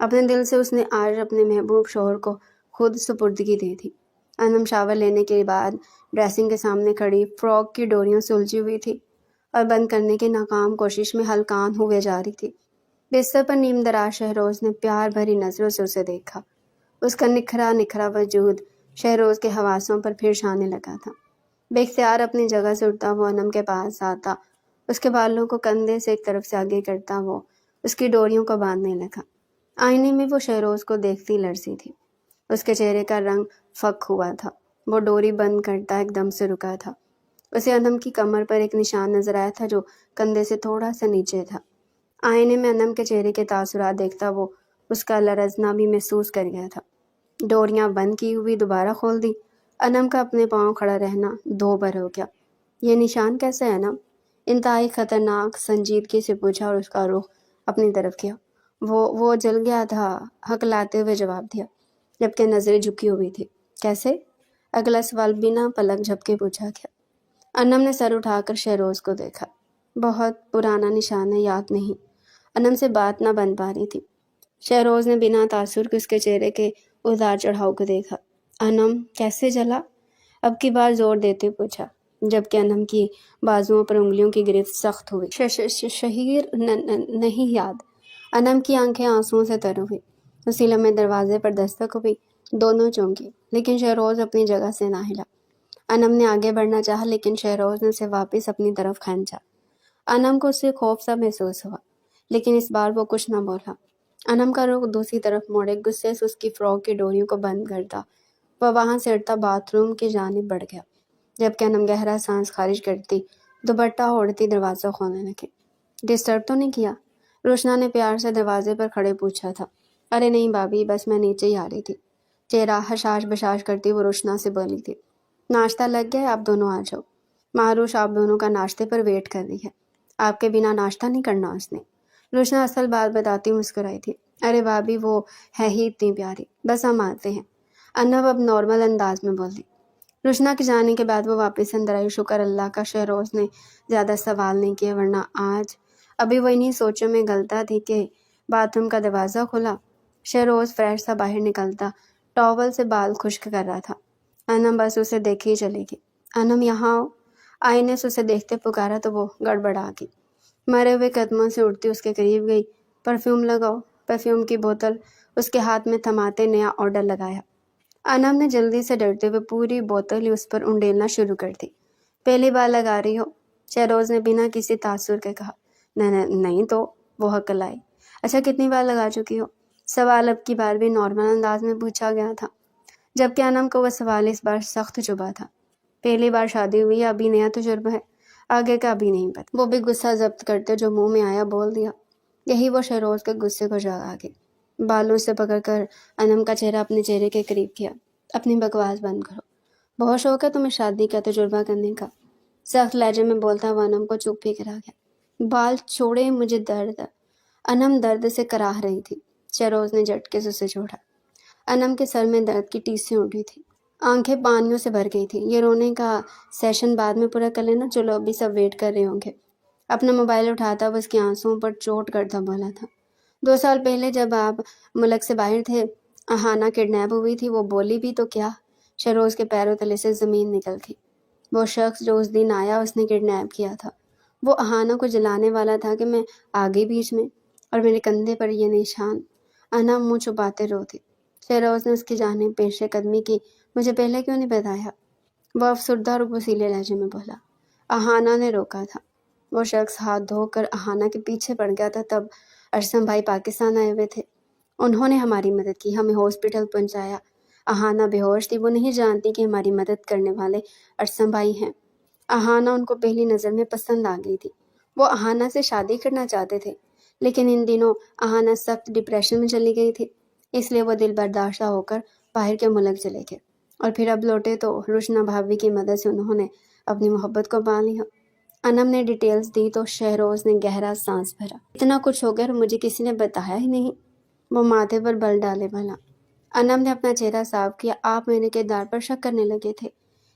اپنے دل سے اس نے آج اپنے محبوب شوہر کو خود سپردگی دی تھی۔ انم شاور لینے کے بعد ڈریسنگ کے سامنے کھڑی فراک کی ڈوریوں سے الجھی ہوئی تھی اور بند کرنے کی ناکام کوشش میں ہلکان ہوئے جا رہی تھی۔ بستر پر نیم دراز شہروز نے پیار بھری نظروں سے اسے دیکھا۔ اس کا نکھرا نکھرا وجود شہروز کے حواسوں پر پھر چھانے لگا تھا۔ بے اختیار اپنی جگہ سے اٹھتا وہ انم کے پاس آتا، اس کے بالوں کو کندھے سے ایک طرف سے آگے کرتا وہ اس کی ڈوریوں کو باندھنے لگا۔ آئینے میں وہ شہروز کو دیکھتی لرزی تھی۔ اس کے چہرے کا رنگ فک ہوا تھا۔ وہ ڈوری بند کرتا ایک دم سے رکا تھا۔ اسے انم کی کمر پر ایک نشان نظر آیا تھا جو کندھے سے تھوڑا سا نیچے تھا۔ آئینے میں انم کے چہرے کے تاثرات دیکھتا وہ اس کا لرزنا بھی محسوس کر گیا تھا۔ ڈوریاں بند کی ہوئی دوبارہ کھول دی۔ انم کا اپنے پاؤں کھڑا رہنا دو بر ہو گیا۔ یہ نشان کیسا ہے انم؟ انتہائی خطرناک سنجیدگی سے پوچھا اور اس کا رخ اپنی طرف کیا۔ وہ جل گیا تھا، ہکلاتے ہوئے جواب دیا، جبکہ نظریں جھکی ہوئی تھی۔ کیسے؟ اگلا سوال بنا پلک جھپکے پوچھا گیا۔ انم نے سر اٹھا کر شہروز کو دیکھا۔ بہت پرانا نشان ہے، یاد نہیں۔ انم سے بات نہ بن پا رہی تھی۔ شہروز نے بنا تاثر کے اس کے چہرے کے اتار چڑھاؤ کو دیکھا۔ انم کیسے جلا؟ اب کی بار زور دیتے پوچھا، جبکہ انم کی بازوؤں پر انگلیوں کی گرفت سخت ہوئی۔ شہیر نہیں یاد۔ انم کی آنکھیں آنسوؤں سے تر ہوئی۔ اسی لمحے دروازے پر دستک ہوئی۔ دونوں چونکی، لیکن شہروز اپنی جگہ سے نہ ہلا۔ انم نے آگے بڑھنا چاہا لیکن شہروز نے اسے واپس اپنی طرف کھینچا۔ انم کو اس سے خوف سا محسوس ہوا، لیکن اس بار وہ کچھ نہ بولا۔ انم کا رخ دوسری طرف موڑے غصے سے اس کی فراک کی ڈوریوں کو بند کرتا وہ وہاں سے اٹھتا باتھ روم کی جانب بڑھ گیا، جبکہ انم گہرا سانس خارج کرتی دوپٹہ اوڑھتی دروازہ کھولنے لگی۔ ڈسٹرب تو نہیں کیا؟ روشنا نے پیار سے دروازے پر کھڑے پوچھا تھا۔ ارے نہیں بھابھی، بس میں نیچے ہی آ رہی تھی، چہرہ حشاش بشاش کرتی وہ روشنا سے بولی تھی۔ ناشتہ لگ گیا ہے، آپ دونوں آ جاؤ۔ معروش آپ دونوں کا ناشتے پر ویٹ کر رہی ہے۔ آپ کے بنا ناشتہ نہیں کرنا اس نے۔ روشنا اصل بات بتاتی مسکرائی تھی۔ ارے بھابھی، وہ ہے ہی اتنی پیاری، بس ہم آتے ہیں، انب اب نارمل انداز میں بولی۔ روشنا کے جانے کے بعد وہ واپس اندر آئی۔ شکر اللہ کا شہروز نے زیادہ سوال نہیں کیے، ورنہ آج ابھی وہ انہی سوچوں میں گلتا تھی کہ باتھ روم کا دروازہ کھلا۔ شہروز فریش سا باہر نکلتا ٹاول سے بال خشک کر رہا تھا۔ انم بس اسے دیکھے ہی چلے گی۔ انم یہاں آؤ، آئینے سے اسے دیکھتے پکارا تو وہ گڑبڑا گئی۔ مرے ہوئے قدموں سے اٹھتی اس کے قریب گئی۔ پرفیوم لگاؤ۔ پرفیوم کی بوتل اس کے ہاتھ میں تھماتے نیا آرڈر لگایا۔ انم نے جلدی سے ڈرتے ہوئے پوری بوتل ہی اس پر انڈیلنا شروع کر دی۔ پہلی بار لگا رہی ہو؟ شہروز نے بنا کسی تاثر کے کہا۔ نہیں تو، وہ ہکلائی۔ اچھا کتنی بار لگا چکی ہو؟ سوال اب کی بار بھی نارمل انداز میں پوچھا گیا تھا، جبکہ انم کو وہ سوال اس بار سخت چبھا تھا۔ پہلی بار شادی ہوئی ہے، ابھی نیا تجربہ ہے، آگے کا ابھی نہیں پتا۔ وہ بھی غصہ ضبط کرتے جو منہ میں آیا بول دیا۔ یہی وہ شہروز کے غصے کو جگا گئی۔ بالوں سے پکڑ کر انم کا چہرہ اپنے چہرے کے قریب کیا۔ اپنی بکواس بند کرو، بہت شوق ہے تمہیں شادی کا تجربہ کرنے کا، سخت لہجے میں بولتا وہ انم کو چپ ہی کرا گیا۔ بال چھوڑے، مجھے درد ہے۔ انم درد سے کراہ رہی تھی۔ شہروز نے جھٹکے سے اسے چھوڑا۔ انم کے سر میں درد کی ٹیسیں اٹھی تھی، آنکھیں پانیوں سے بھر گئی تھی۔ یہ رونے کا سیشن بعد میں پورا کر لینا، چلو ابھی سب ویٹ کر رہے ہوں گے۔ اپنا موبائل اٹھاتا وہ اس کی آنسوؤں پر چوٹ کرتا بولا تھا۔ 2 سال پہلے جب آپ ملک سے باہر تھے، اہانہ کڈنیپ ہوئی تھی، وہ بولی بھی تو کیا؟ شہروز کے پیروں تلے سے زمین نکل گئی۔ وہ شخص جو اس دن آیا اس نے کڈنیپ کیا تھا، وہ اہانہ کو جلانے والا تھا کہ میں آگے بیچ میں، اور میرے کندھے پر یہ نشان۔ انم منہ چھپاتے روتی۔ شہروز نے اس کی جانب پیش قدمی کی۔ مجھے پہلے کیوں نہیں بتایا؟ وہ افسردہ اور وسیلے لہجے میں بولا۔ اہانہ نے روکا تھا۔ وہ شخص ہاتھ دھو کر اہانہ کے پیچھے پڑ گیا تھا۔ تب ارسم بھائی پاکستان آئے ہوئے تھے، انہوں نے ہماری مدد کی، ہمیں ہاسپٹل پہنچایا۔ اہانہ بے ہوش تھی، وہ نہیں جانتی کہ ہماری مدد کرنے والے ارسم بھائی ہیں۔ اہانہ ان کو پہلی نظر میں پسند آ گئی تھی۔ وہ اہانہ سے شادی کرنا چاہتے تھے، لیکن ان دنوں اہانہ سخت ڈپریشن میں چلی گئی تھی، اس لیے وہ دل برداشتہ ہو کر باہر کے ملک چلے گئے، اور پھر اب لوٹے تو روشنا بھابھی کی مدد سے انہوں نے اپنی محبت کو پا لیا۔ انم نے ڈیٹیلز دی تو شہروز نے گہرا سانس بھرا۔ اتنا کچھ ہو گیا اور مجھے کسی نے بتایا ہی نہیں؟ وہ ماتھے پر بل ڈالے بھلا۔ انم نے اپنا چہرہ صاف کیا۔ آپ میرے کردار پر شک کرنے لگے تھے،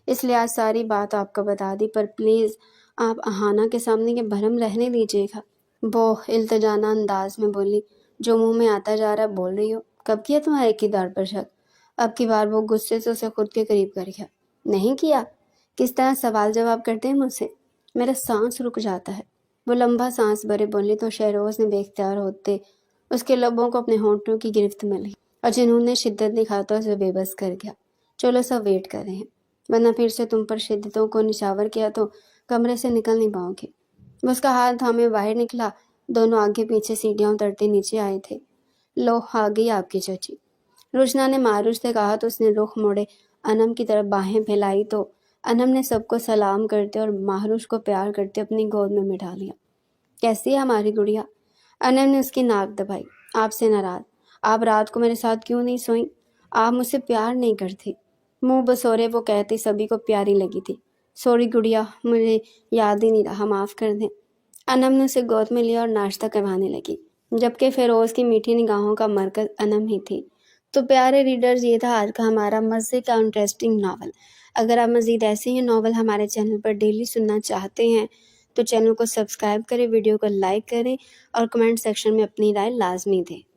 اس لیے آج ساری بات آپ کو بتا دی، پر پلیز آپ اہانہ کے سامنے یہ بھرم رہنے دیجیے گا۔ وہ التجانا انداز میں بولی۔ جو منہ میں آتا جا رہا بول رہی ہو؟ کب کیا تمہارے کردار پر شک؟ اب کی بار وہ غصے سے اسے خود کے قریب کر گیا۔ نہیں کیا؟ کس طرح سوال جواب کرتے ہیں مجھ سے؟ میرا سانس رک جاتا ہے۔ وہ لمبا سانس بھرے بولی تو شہروز نے بے اختیار ہوتے اس کے لبوں کو اپنے ہونٹوں کی گرفت میں لی اور جنہوں نے شدت دکھاتا اسے بے بس کر گیا۔ چلو سب ویٹ کر رہے ہیں، ورنہ پھر سے تم پر شدتوں کو نچاور کیا تو کمرے سے نکل نہیں پاؤ گے۔ وہ اس کا ہاتھ تھامے باہر نکلا۔ دونوں آگے پیچھے سیڑھیاں اترتے نیچے آئے تھے۔ لو آ گئی آپ کی چچی، روشنا نے معروف سے کہا تو اس نے رخ موڑے انم کی طرف باہیں پھیلائی تو انم نے سب کو سلام کرتے اور مہروش کو پیار کرتے اپنی گود میں بٹھا لیا۔ کیسی ہے ہماری گڑیا؟ انم نے اس کی ناک دبائی۔ آپ سے ناراض؟ آپ رات کو میرے ساتھ کیوں نہیں سوئیں؟ آپ مجھ سے پیار نہیں کرتی؟ منہ بسورے وہ کہتی سبھی کو پیاری لگی تھی۔ سوری گڑیا، مجھے یاد ہی نہیں رہا، معاف کر دیں۔ انم نے اسے گود میں لیا اور ناشتہ کروانے لگی، جبکہ فیروز کی میٹھی نگاہوں کا مرکز انم ہی تھی۔ تو پیارے ریڈرز، یہ تھا آج کا ہمارا مزے کا انٹرسٹنگ ناول۔ اگر آپ مزید ایسے ہی ناول ہمارے چینل پر ڈیلی سننا چاہتے ہیں تو چینل کو سبسکرائب کریں، ویڈیو کو لائک کریں اور کمنٹ سیکشن میں اپنی رائے لازمی دیں۔